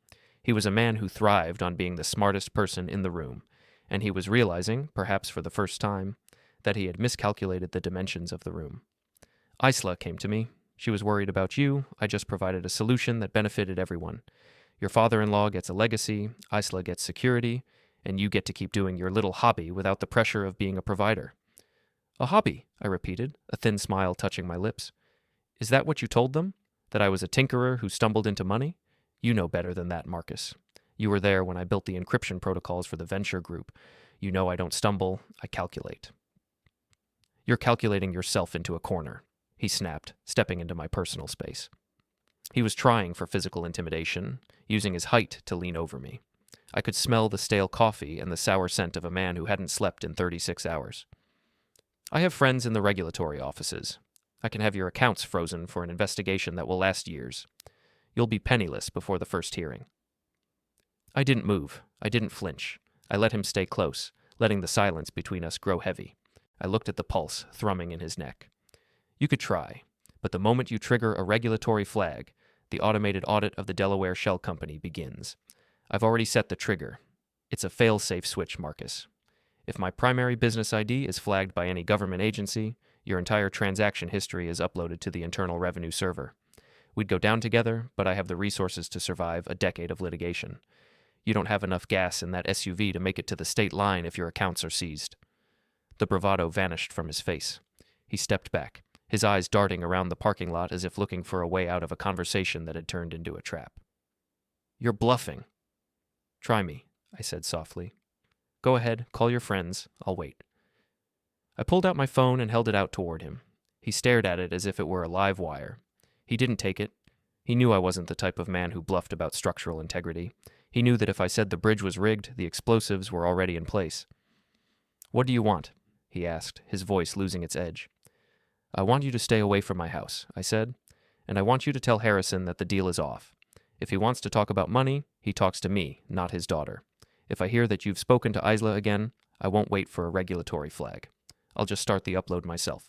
He was a man who thrived on being the smartest person in the room, and he was realizing, perhaps for the first time, that he had miscalculated the dimensions of the room. Isla came to me. She was worried about you. I just provided a solution that benefited everyone. Your father-in-law gets a legacy, Isla gets security, and you get to keep doing your little hobby without the pressure of being a provider. A hobby, I repeated, a thin smile touching my lips. Is that what you told them? That I was a tinkerer who stumbled into money? You know better than that, Marcus. You were there when I built the encryption protocols for the venture group. You know I don't stumble, I calculate. You're calculating yourself into a corner, he snapped, stepping into my personal space. He was trying for physical intimidation, using his height to lean over me. I could smell the stale coffee and the sour scent of a man who hadn't slept in 36 hours. I have friends in the regulatory offices. I can have your accounts frozen for an investigation that will last years. You'll be penniless before the first hearing. I didn't move. I didn't flinch. I let him stay close, letting the silence between us grow heavy. I looked at the pulse thrumming in his neck. You could try, but the moment you trigger a regulatory flag, the automated audit of the Delaware Shell Company begins. I've already set the trigger. It's a fail-safe switch, Marcus. If my primary business ID is flagged by any government agency, your entire transaction history is uploaded to the Internal Revenue Server. We'd go down together, but I have the resources to survive a decade of litigation. You don't have enough gas in that SUV to make it to the state line if your accounts are seized. The bravado vanished from his face. He stepped back, his eyes darting around the parking lot as if looking for a way out of a conversation that had turned into a trap. You're bluffing. Try me, I said softly. Go ahead, call your friends. I'll wait. I pulled out my phone and held it out toward him. He stared at it as if it were a live wire. He didn't take it. He knew I wasn't the type of man who bluffed about structural integrity. He knew that if I said the bridge was rigged, the explosives were already in place. What do you want? He asked, his voice losing its edge. I want you to stay away from my house, I said, and I want you to tell Harrison that the deal is off. If he wants to talk about money, he talks to me, not his daughter. If I hear that you've spoken to Isla again, I won't wait for a regulatory flag. I'll just start the upload myself.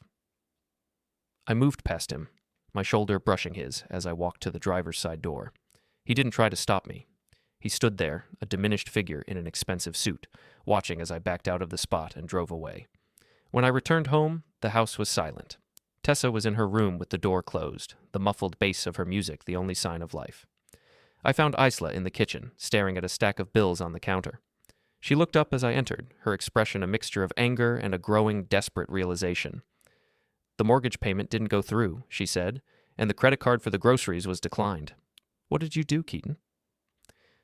I moved past him, my shoulder brushing his as I walked to the driver's side door. He didn't try to stop me. He stood there, a diminished figure in an expensive suit, watching as I backed out of the spot and drove away. When I returned home, the house was silent. Tessa was in her room with the door closed, the muffled bass of her music the only sign of life. I found Isla in the kitchen, staring at a stack of bills on the counter. She looked up as I entered, her expression a mixture of anger and a growing, desperate realization. The mortgage payment didn't go through, she said, and the credit card for the groceries was declined. What did you do, Keaton?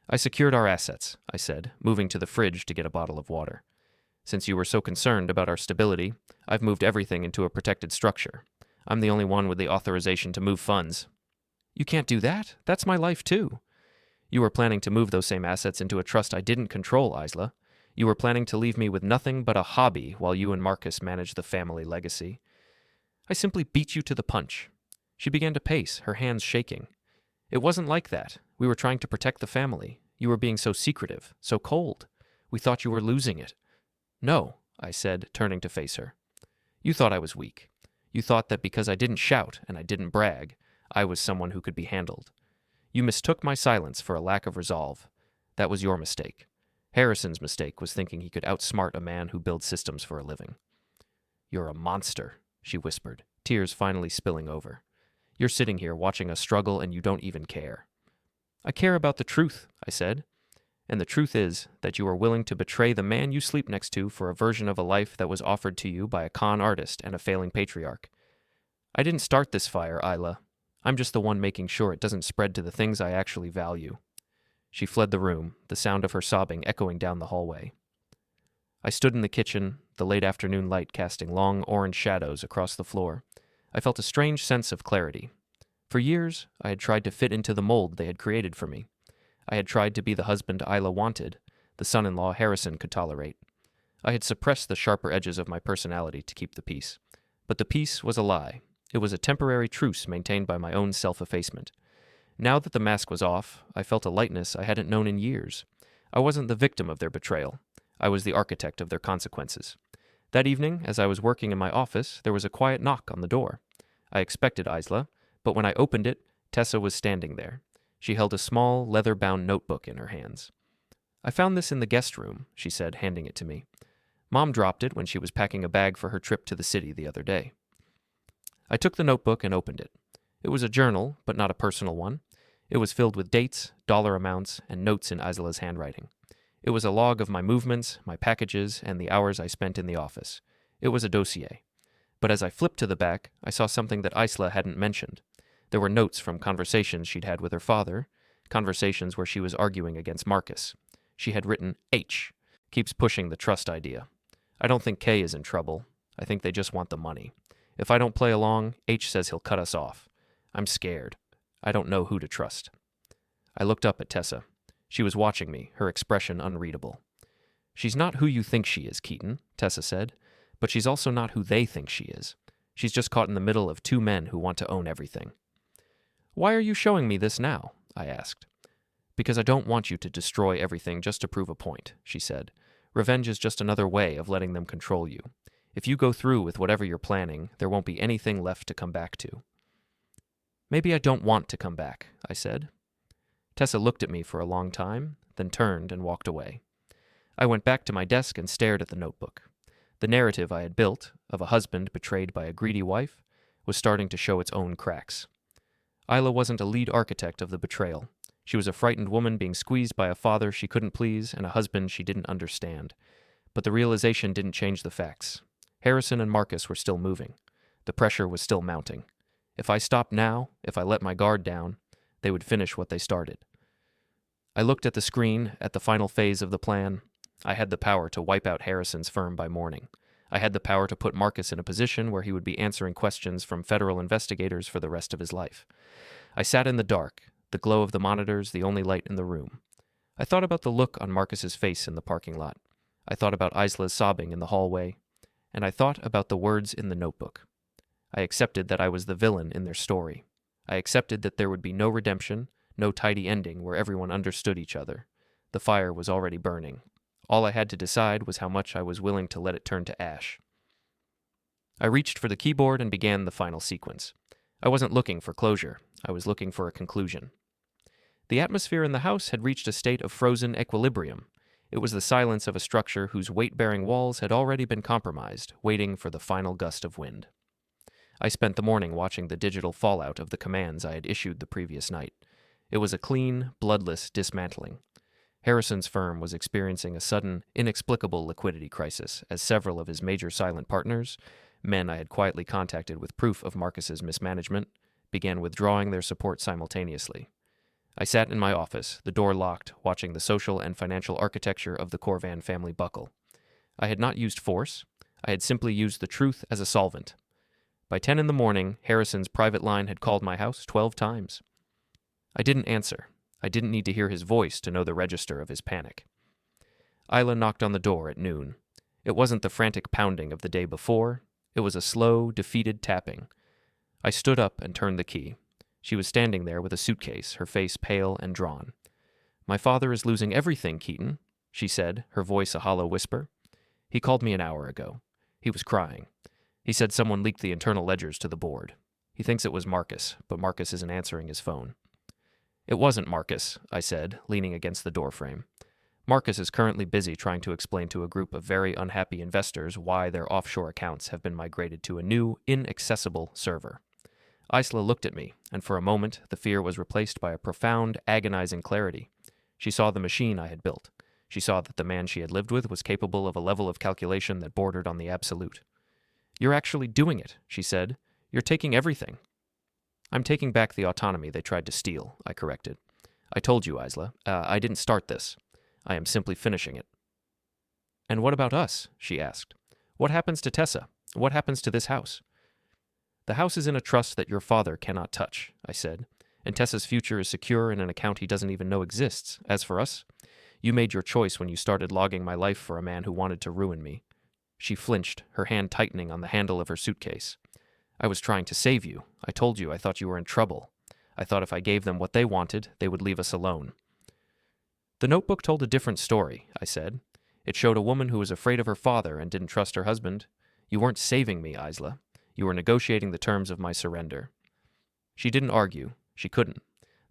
I secured our assets, I said, moving to the fridge to get a bottle of water. Since you were so concerned about our stability, I've moved everything into a protected structure. I'm the only one with the authorization to move funds. You can't do that. That's my life, too. You were planning to move those same assets into a trust I didn't control, Isla. You were planning to leave me with nothing but a hobby while you and Marcus managed the family legacy. I simply beat you to the punch. She began to pace, her hands shaking. It wasn't like that. We were trying to protect the family. You were being so secretive, so cold. We thought you were losing it. No, I said, turning to face her. You thought I was weak. You thought that because I didn't shout and I didn't brag, I was someone who could be handled. You mistook my silence for a lack of resolve. That was your mistake. Harrison's mistake was thinking he could outsmart a man who builds systems for a living. You're a monster, she whispered, tears finally spilling over. You're sitting here watching us struggle and you don't even care. I care about the truth, I said. And the truth is that you are willing to betray the man you sleep next to for a version of a life that was offered to you by a con artist and a failing patriarch. I didn't start this fire, Isla. I'm just the one making sure it doesn't spread to the things I actually value. She fled the room, the sound of her sobbing echoing down the hallway. I stood in the kitchen, the late afternoon light casting long orange shadows across the floor. I felt a strange sense of clarity. For years, I had tried to fit into the mold they had created for me. I had tried to be the husband Isla wanted, the son-in-law Harrison could tolerate. I had suppressed the sharper edges of my personality to keep the peace. But the peace was a lie. It was a temporary truce maintained by my own self-effacement. Now that the mask was off, I felt a lightness I hadn't known in years. I wasn't the victim of their betrayal. I was the architect of their consequences. That evening, as I was working in my office, there was a quiet knock on the door. I expected Isla, but when I opened it, Tessa was standing there. She held a small, leather-bound notebook in her hands. "I found this in the guest room," she said, handing it to me. "Mom dropped it when she was packing a bag for her trip to the city the other day." I took the notebook and opened it. It was a journal, but not a personal one. It was filled with dates, dollar amounts, and notes in Isla's handwriting. It was a log of my movements, my packages, and the hours I spent in the office. It was a dossier. But as I flipped to the back, I saw something that Isla hadn't mentioned. There were notes from conversations she'd had with her father, conversations where she was arguing against Marcus. She had written, "H. Keeps pushing the trust idea. I don't think K is in trouble. I think they just want the money. If I don't play along, H says he'll cut us off. I'm scared. I don't know who to trust." I looked up at Tessa. She was watching me, her expression unreadable. "She's not who you think she is, Keaton," Tessa said, "but she's also not who they think she is. She's just caught in the middle of two men who want to own everything." "Why are you showing me this now?" I asked. "Because I don't want you to destroy everything just to prove a point," she said. "Revenge is just another way of letting them control you. If you go through with whatever you're planning, there won't be anything left to come back to." "Maybe I don't want to come back," I said. Tessa looked at me for a long time, then turned and walked away. I went back to my desk and stared at the notebook. The narrative I had built, of a husband betrayed by a greedy wife, was starting to show its own cracks. Isla wasn't a lead architect of the betrayal. She was a frightened woman being squeezed by a father she couldn't please and a husband she didn't understand. But the realization didn't change the facts. Harrison and Marcus were still moving. The pressure was still mounting. If I stopped now, if I let my guard down, they would finish what they started. I looked at the screen, at the final phase of the plan. I had the power to wipe out Harrison's firm by morning. I had the power to put Marcus in a position where he would be answering questions from federal investigators for the rest of his life. I sat in the dark, the glow of the monitors the only light in the room. I thought about the look on Marcus's face in the parking lot. I thought about Isla's sobbing in the hallway. And I thought about the words in the notebook. I accepted that I was the villain in their story. I accepted that there would be no redemption, no tidy ending where everyone understood each other. The fire was already burning. All I had to decide was how much I was willing to let it turn to ash. I reached for the keyboard and began the final sequence. I wasn't looking for closure. I was looking for a conclusion. The atmosphere in the house had reached a state of frozen equilibrium. It was the silence of a structure whose weight-bearing walls had already been compromised, waiting for the final gust of wind. I spent the morning watching the digital fallout of the commands I had issued the previous night. It was a clean, bloodless dismantling. Harrison's firm was experiencing a sudden, inexplicable liquidity crisis as several of his major silent partners, men I had quietly contacted with proof of Marcus's mismanagement, began withdrawing their support simultaneously. I sat in my office, the door locked, watching the social and financial architecture of the Corvan family buckle. I had not used force. I had simply used the truth as a solvent. By 10 in the morning, Harrison's private line had called my house 12 times. I didn't answer. I didn't need to hear his voice to know the register of his panic. Isla knocked on the door at noon. It wasn't the frantic pounding of the day before. It was a slow, defeated tapping. I stood up and turned the key. She was standing there with a suitcase, her face pale and drawn. "My father is losing everything, Keaton," she said, her voice a hollow whisper. "He called me an hour ago. He was crying. He said someone leaked the internal ledgers to the board. He thinks it was Marcus, but Marcus isn't answering his phone." "It wasn't Marcus," I said, leaning against the doorframe. "Marcus is currently busy trying to explain to a group of very unhappy investors why their offshore accounts have been migrated to a new, inaccessible server." Isla looked at me, and for a moment the fear was replaced by a profound, agonizing clarity. She saw the machine I had built. She saw that the man she had lived with was capable of a level of calculation that bordered on the absolute. "You're actually doing it," she said. "You're taking everything." "I'm taking back the autonomy they tried to steal," I corrected. "I told you, Isla, I didn't start this. I am simply finishing it." "And what about us?" she asked. "What happens to Tessa? What happens to this house?" "The house is in a trust that your father cannot touch," I said, "and Tessa's future is secure in an account he doesn't even know exists. As for us, you made your choice when you started logging my life for a man who wanted to ruin me." She flinched, her hand tightening on the handle of her suitcase. "I was trying to save you. I told you I thought you were in trouble. I thought if I gave them what they wanted, they would leave us alone." "The notebook told a different story," I said. "It showed a woman who was afraid of her father and didn't trust her husband. You weren't saving me, Isla. You were negotiating the terms of my surrender." She didn't argue. She couldn't.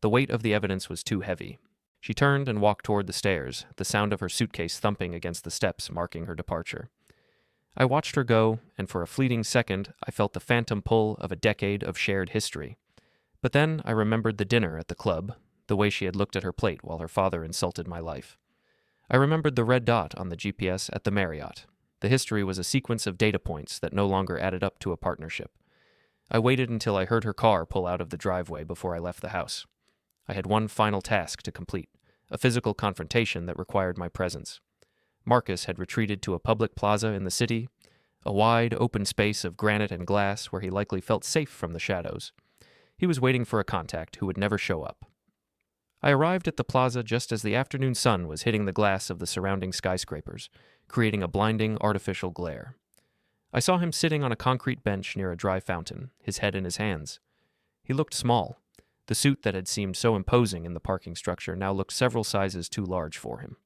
The weight of the evidence was too heavy. She turned and walked toward the stairs, the sound of her suitcase thumping against the steps marking her departure. I watched her go, and for a fleeting second I felt the phantom pull of a decade of shared history. But then I remembered the dinner at the club, the way she had looked at her plate while her father insulted my life. I remembered the red dot on the GPS at the Marriott. The history was a sequence of data points that no longer added up to a partnership. I waited until I heard her car pull out of the driveway before I left the house. I had one final task to complete, a physical confrontation that required my presence. Marcus had retreated to a public plaza in the city, a wide, open space of granite and glass where he likely felt safe from the shadows. He was waiting for a contact who would never show up. I arrived at the plaza just as the afternoon sun was hitting the glass of the surrounding skyscrapers, creating a blinding artificial glare. I saw him sitting on a concrete bench near a dry fountain, his head in his hands. He looked small. The suit that had seemed so imposing in the parking structure now looked several sizes too large for him.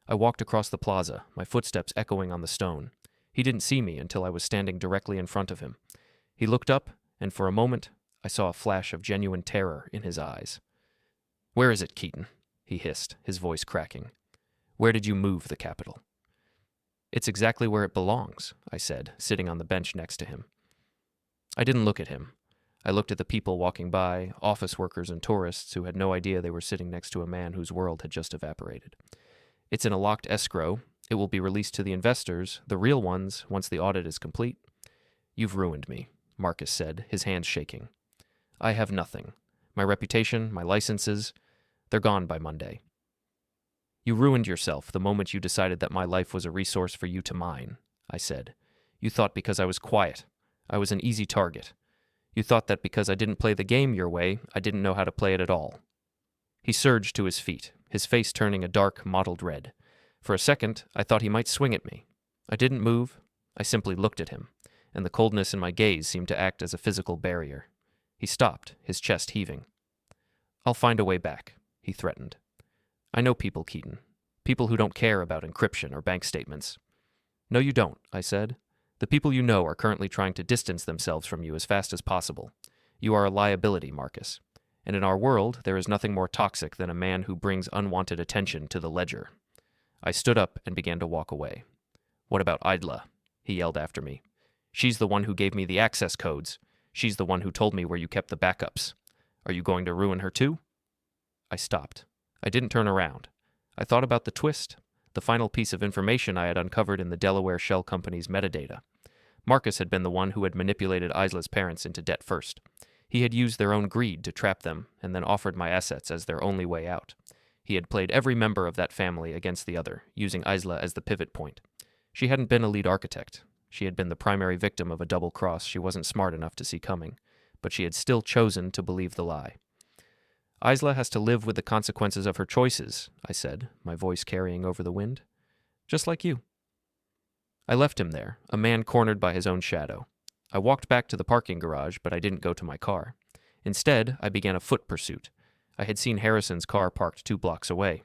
I walked across the plaza, my footsteps echoing on the stone. He didn't see me until I was standing directly in front of him. He looked up, and for a moment, I saw a flash of genuine terror in his eyes. "Where is it, Keaton?" he hissed, his voice cracking. "Where did you move the capital?" "It's exactly where it belongs," I said, sitting on the bench next to him. I didn't look at him. I looked at the people walking by, office workers and tourists who had no idea they were sitting next to a man whose world had just evaporated. "It's in a locked escrow. It will be released to the investors, the real ones, once the audit is complete." "You've ruined me," Marcus said, his hands shaking. "I have nothing. My reputation, my licenses, they're gone by Monday." "You ruined yourself the moment you decided that my life was a resource for you to mine," I said. "You thought because I was quiet, I was an easy target. You thought that because I didn't play the game your way, I didn't know how to play it at all." He surged to his feet, his face turning a dark, mottled red. For a second, I thought he might swing at me. I didn't move. I simply looked at him, and the coldness in my gaze seemed to act as a physical barrier. He stopped, his chest heaving. "I'll find a way back," he threatened. "I know people, Keaton. People who don't care about encryption or bank statements." "No, you don't," I said. "The people you know are currently trying to distance themselves from you as fast as possible. You are a liability, Marcus. And in our world, there is nothing more toxic than a man who brings unwanted attention to the ledger." I stood up and began to walk away. "What about Idla?" he yelled after me. "She's the one who gave me the access codes. She's the one who told me where you kept the backups. Are you going to ruin her too?" I stopped. I didn't turn around. I thought about the twist, the final piece of information I had uncovered in the Delaware Shell Company's metadata. Marcus had been the one who had manipulated Isla's parents into debt first. He had used their own greed to trap them and then offered my assets as their only way out. He had played every member of that family against the other, using Isla as the pivot point. She hadn't been a lead architect. She had been the primary victim of a double cross she wasn't smart enough to see coming, but she had still chosen to believe the lie. "Isla has to live with the consequences of her choices," I said, my voice carrying over the wind. "Just like you." I left him there, a man cornered by his own shadow. I walked back to the parking garage, but I didn't go to my car. Instead, I began a foot pursuit. I had seen Harrison's car parked 2 blocks away.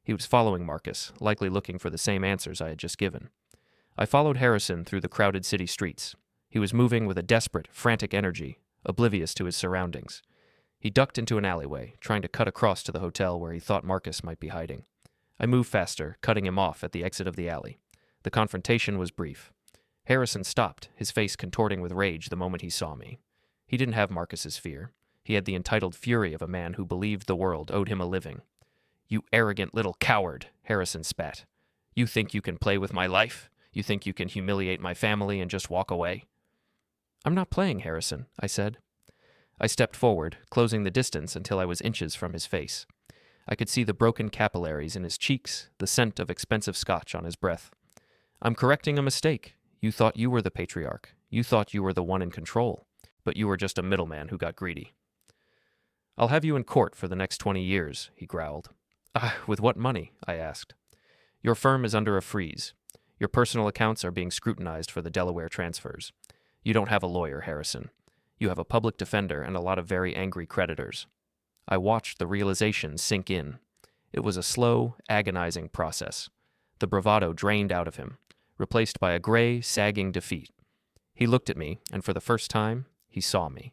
He was following Marcus, likely looking for the same answers I had just given. I followed Harrison through the crowded city streets. He was moving with a desperate, frantic energy, oblivious to his surroundings. He ducked into an alleyway, trying to cut across to the hotel where he thought Marcus might be hiding. I moved faster, cutting him off at the exit of the alley. The confrontation was brief. Harrison stopped, his face contorting with rage the moment he saw me. He didn't have Marcus's fear. He had the entitled fury of a man who believed the world owed him a living. "You arrogant little coward," Harrison spat. "You think you can play with my life? You think you can humiliate my family and just walk away?" "I'm not playing, Harrison," I said. I stepped forward, closing the distance until I was inches from his face. I could see the broken capillaries in his cheeks, the scent of expensive scotch on his breath. "I'm correcting a mistake. You thought you were the patriarch. You thought you were the one in control. But you were just a middleman who got greedy." "I'll have you in court for the next 20 years, he growled. With what money?" I asked. "Your firm is under a freeze. Your personal accounts are being scrutinized for the Delaware transfers. You don't have a lawyer, Harrison. You have a public defender and a lot of very angry creditors." I watched the realization sink in. It was a slow, agonizing process. The bravado drained out of him, replaced by a gray, sagging defeat. He looked at me, and for the first time, he saw me.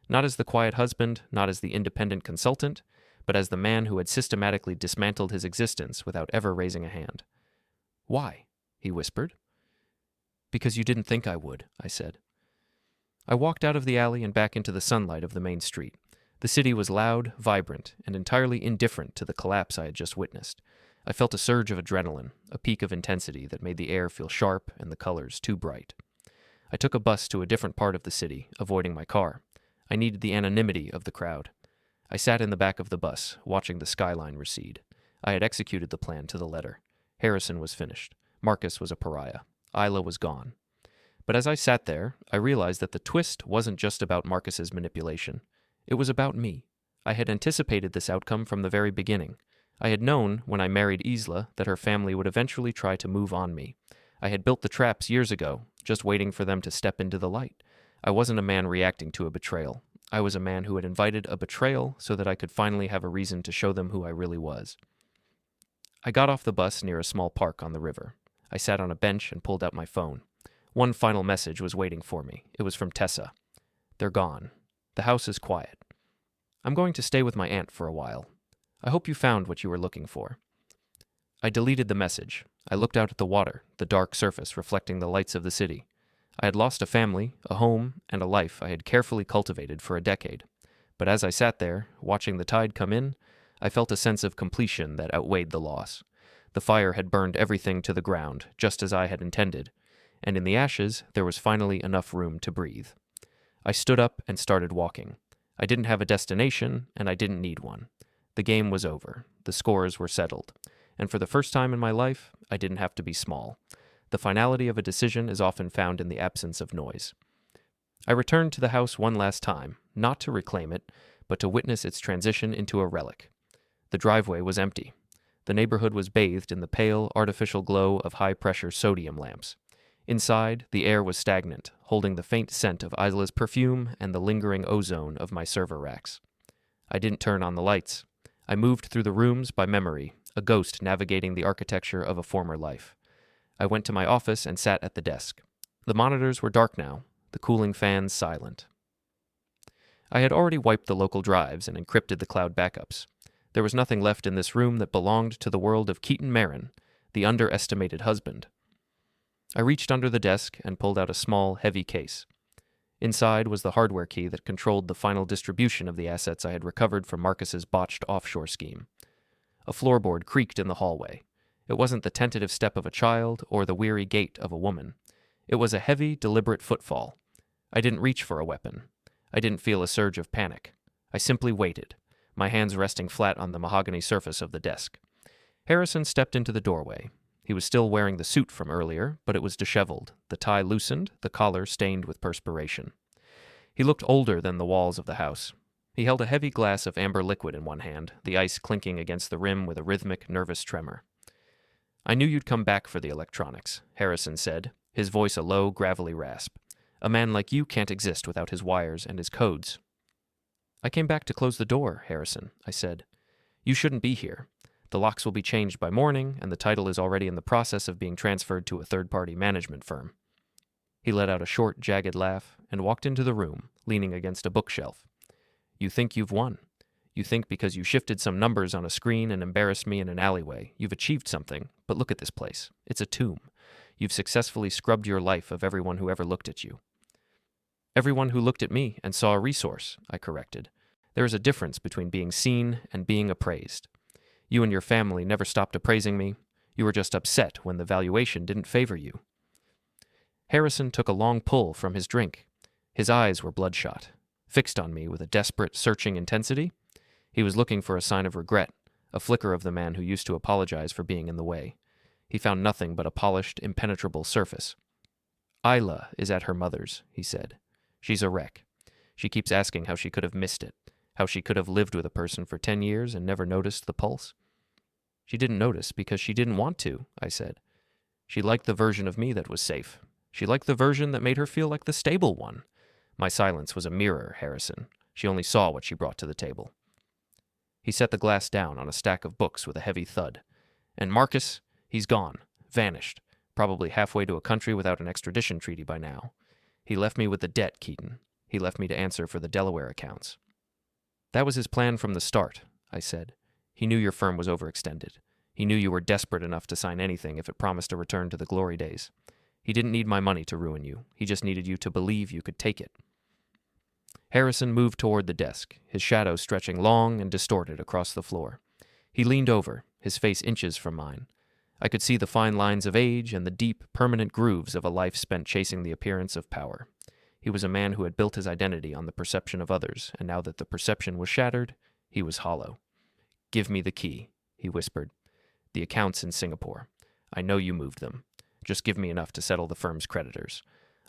Not as the quiet husband, not as the independent consultant, but as the man who had systematically dismantled his existence without ever raising a hand. "Why?" he whispered. "Because you didn't think I would," I said. I walked out of the alley and back into the sunlight of the main street. The city was loud, vibrant, and entirely indifferent to the collapse I had just witnessed. I felt a surge of adrenaline, a peak of intensity that made the air feel sharp and the colors too bright. I took a bus to a different part of the city, avoiding my car. I needed the anonymity of the crowd. I sat in the back of the bus, watching the skyline recede. I had executed the plan to the letter. Harrison was finished. Marcus was a pariah. Isla was gone. But as I sat there, I realized that the twist wasn't just about Marcus's manipulation. It was about me. I had anticipated this outcome from the very beginning. I had known, when I married Isla, that her family would eventually try to move on me. I had built the traps years ago, just waiting for them to step into the light. I wasn't a man reacting to a betrayal. I was a man who had invited a betrayal so that I could finally have a reason to show them who I really was. I got off the bus near a small park on the river. I sat on a bench and pulled out my phone. One final message was waiting for me. It was from Tessa. "They're gone. The house is quiet. I'm going to stay with my aunt for a while. I hope you found what you were looking for." I deleted the message. I looked out at the water, the dark surface reflecting the lights of the city. I had lost a family, a home, and a life I had carefully cultivated for a decade. But as I sat there, watching the tide come in, I felt a sense of completion that outweighed the loss. The fire had burned everything to the ground, just as I had intended, and in the ashes there was finally enough room to breathe. I stood up and started walking. I didn't have a destination, and I didn't need one. The game was over. The scores were settled. And for the first time in my life, I didn't have to be small. The finality of a decision is often found in the absence of noise. I returned to the house one last time, not to reclaim it, but to witness its transition into a relic. The driveway was empty. The neighborhood was bathed in the pale, artificial glow of high-pressure sodium lamps. Inside, the air was stagnant, holding the faint scent of Isla's perfume and the lingering ozone of my server racks. I didn't turn on the lights. I moved through the rooms by memory, a ghost navigating the architecture of a former life. I went to my office and sat at the desk. The monitors were dark now, the cooling fans silent. I had already wiped the local drives and encrypted the cloud backups. There was nothing left in this room that belonged to the world of Keaton Merren, the underestimated husband. I reached under the desk and pulled out a small, heavy case. Inside was the hardware key that controlled the final distribution of the assets I had recovered from Marcus's botched offshore scheme. A floorboard creaked in the hallway. It wasn't the tentative step of a child or the weary gait of a woman. It was a heavy, deliberate footfall. I didn't reach for a weapon. I didn't feel a surge of panic. I simply waited, my hands resting flat on the mahogany surface of the desk. Harrison stepped into the doorway. He was still wearing the suit from earlier, but it was disheveled, the tie loosened, the collar stained with perspiration. He looked older than the walls of the house. He held a heavy glass of amber liquid in one hand, the ice clinking against the rim with a rhythmic, nervous tremor. "I knew you'd come back for the electronics," Harrison said, his voice a low, gravelly rasp. "A man like you can't exist without his wires and his codes." "I came back to close the door, Harrison," I said. "You shouldn't be here. The locks will be changed by morning, and the title is already in the process of being transferred to a third-party management firm." He let out a short, jagged laugh and walked into the room, leaning against a bookshelf. "You think you've won. You think because you shifted some numbers on a screen and embarrassed me in an alleyway, you've achieved something, but look at this place. It's a tomb. You've successfully scrubbed your life of everyone who ever looked at you." "Everyone who looked at me and saw a resource," I corrected. "There is a difference between being seen and being appraised. You and your family never stopped appraising me. You were just upset when the valuation didn't favor you." Harrison took a long pull from his drink. His eyes were bloodshot, fixed on me with a desperate, searching intensity. He was looking for a sign of regret, a flicker of the man who used to apologize for being in the way. He found nothing but a polished, impenetrable surface. "Isla is at her mother's," he said. "She's a wreck. She keeps asking how she could have missed it, how she could have lived with a person for 10 years and never noticed the pulse." "She didn't notice because she didn't want to," I said. "She liked the version of me that was safe. She liked the version that made her feel like the stable one." My silence was a mirror, Harrison. She only saw what she brought to the table. He set the glass down on a stack of books with a heavy thud. "And Marcus, he's gone, vanished, probably halfway to a country without an extradition treaty by now. He left me with the debt, Keaton. He left me to answer for the Delaware accounts. That was his plan from the start, I said. He knew your firm was overextended. He knew you were desperate enough to sign anything if it promised a return to the glory days. He didn't need my money to ruin you. He just needed you to believe you could take it. Harrison moved toward the desk, his shadow stretching long and distorted across the floor. He leaned over, his face inches from mine. I could see the fine lines of age and the deep, permanent grooves of a life spent chasing the appearance of power. He was a man who had built his identity on the perception of others, and now that the perception was shattered, he was hollow. "Give me the key," he whispered. "The accounts in Singapore. I know you moved them. Just give me enough to settle the firm's creditors.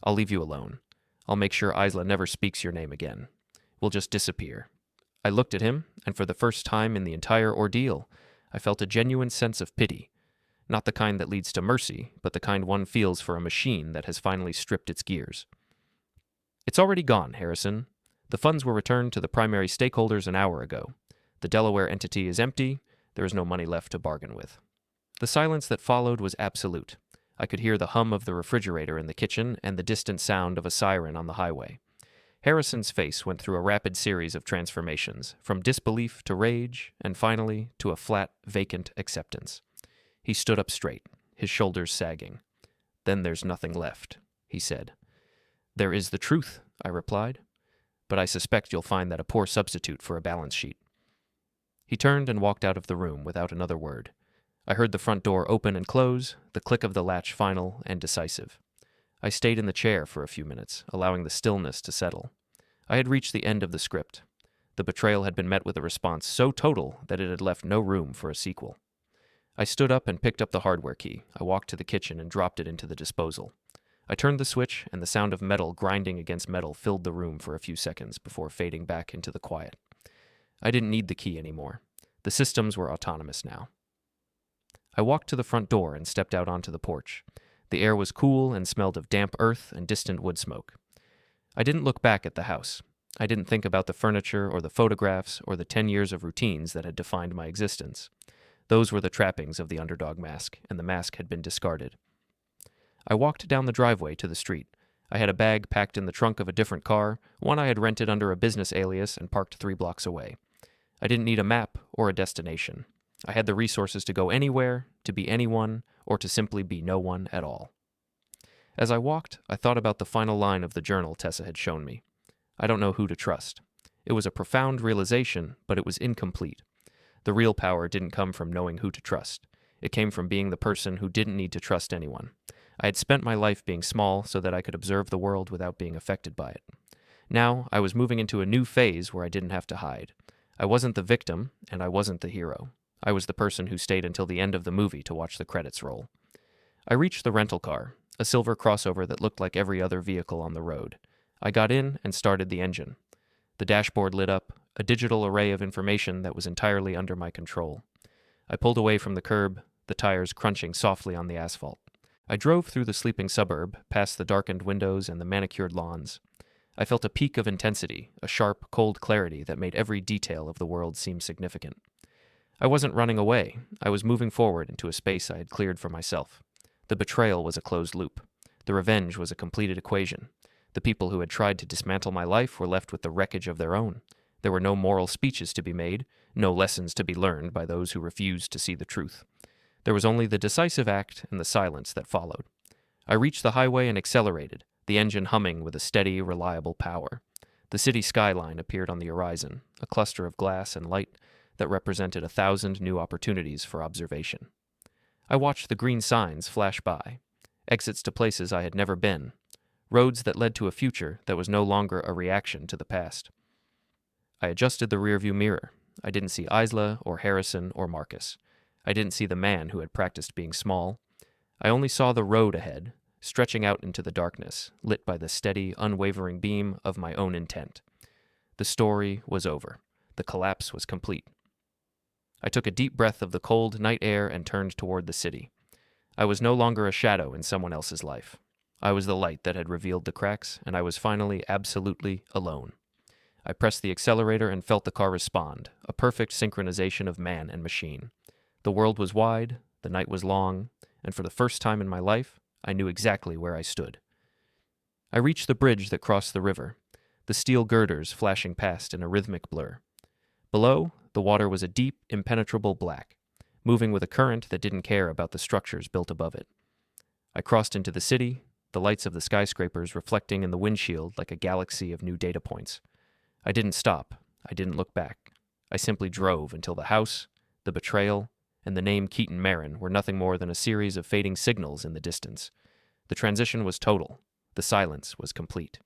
I'll leave you alone. I'll make sure Isla never speaks your name again. We'll just disappear." I looked at him, and for the first time in the entire ordeal, I felt a genuine sense of pity. Not the kind that leads to mercy, but the kind one feels for a machine that has finally stripped its gears. "It's already gone, Harrison. The funds were returned to the primary stakeholders an hour ago. The Delaware entity is empty. There is no money left to bargain with." The silence that followed was absolute. I could hear the hum of the refrigerator in the kitchen and the distant sound of a siren on the highway. Harrison's face went through a rapid series of transformations, from disbelief to rage, and finally to a flat, vacant acceptance. He stood up straight, his shoulders sagging. "Then there's nothing left," he said. "There is the truth," I replied. "But I suspect you'll find that a poor substitute for a balance sheet." He turned and walked out of the room without another word. I heard the front door open and close, the click of the latch final and decisive. I stayed in the chair for a few minutes, allowing the stillness to settle. I had reached the end of the script. The betrayal had been met with a response so total that it had left no room for a sequel. I stood up and picked up the hardware key. I walked to the kitchen and dropped it into the disposal. I turned the switch, and the sound of metal grinding against metal filled the room for a few seconds before fading back into the quiet. I didn't need the key anymore. The systems were autonomous now. I walked to the front door and stepped out onto the porch. The air was cool and smelled of damp earth and distant wood smoke. I didn't look back at the house. I didn't think about the furniture or the photographs or the 10 years of routines that had defined my existence. Those were the trappings of the underdog mask, and the mask had been discarded. I walked down the driveway to the street. I had a bag packed in the trunk of a different car, one I had rented under a business alias and parked 3 blocks away. I didn't need a map or a destination. I had the resources to go anywhere, to be anyone, or to simply be no one at all. As I walked, I thought about the final line of the journal Tessa had shown me. I don't know who to trust. It was a profound realization, but it was incomplete. The real power didn't come from knowing who to trust. It came from being the person who didn't need to trust anyone. I had spent my life being small so that I could observe the world without being affected by it. Now, I was moving into a new phase where I didn't have to hide. I wasn't the victim, and I wasn't the hero. I was the person who stayed until the end of the movie to watch the credits roll. I reached the rental car, a silver crossover that looked like every other vehicle on the road. I got in and started the engine. The dashboard lit up, a digital array of information that was entirely under my control. I pulled away from the curb, the tires crunching softly on the asphalt. I drove through the sleeping suburb, past the darkened windows and the manicured lawns. I felt a peak of intensity, a sharp, cold clarity that made every detail of the world seem significant. I wasn't running away. I was moving forward into a space I had cleared for myself. The betrayal was a closed loop. The revenge was a completed equation. The people who had tried to dismantle my life were left with the wreckage of their own. There were no moral speeches to be made, no lessons to be learned by those who refused to see the truth. There was only the decisive act and the silence that followed. I reached the highway and accelerated, the engine humming with a steady, reliable power. The city skyline appeared on the horizon, a cluster of glass and light that represented 1,000 new opportunities for observation. I watched the green signs flash by, exits to places I had never been, roads that led to a future that was no longer a reaction to the past. I adjusted the rearview mirror. I didn't see Isla or Harrison or Marcus. I didn't see the man who had practiced being small. I only saw the road ahead, stretching out into the darkness, lit by the steady, unwavering beam of my own intent. The story was over. The collapse was complete. I took a deep breath of the cold night air and turned toward the city. I was no longer a shadow in someone else's life. I was the light that had revealed the cracks, and I was finally absolutely alone. I pressed the accelerator and felt the car respond, a perfect synchronization of man and machine. The world was wide, the night was long, and for the first time in my life, I knew exactly where I stood. I reached the bridge that crossed the river. the steel girders flashing past in a rhythmic blur. Below, the water was a deep, impenetrable black, moving with a current that didn't care about the structures built above it. I crossed into the city, the lights of the skyscrapers reflecting in the windshield like a galaxy of new data points. I didn't stop. I didn't look back. I simply drove until the house, the betrayal, and the name Keaton Merren were nothing more than a series of fading signals in the distance. The transition was total. The silence was complete.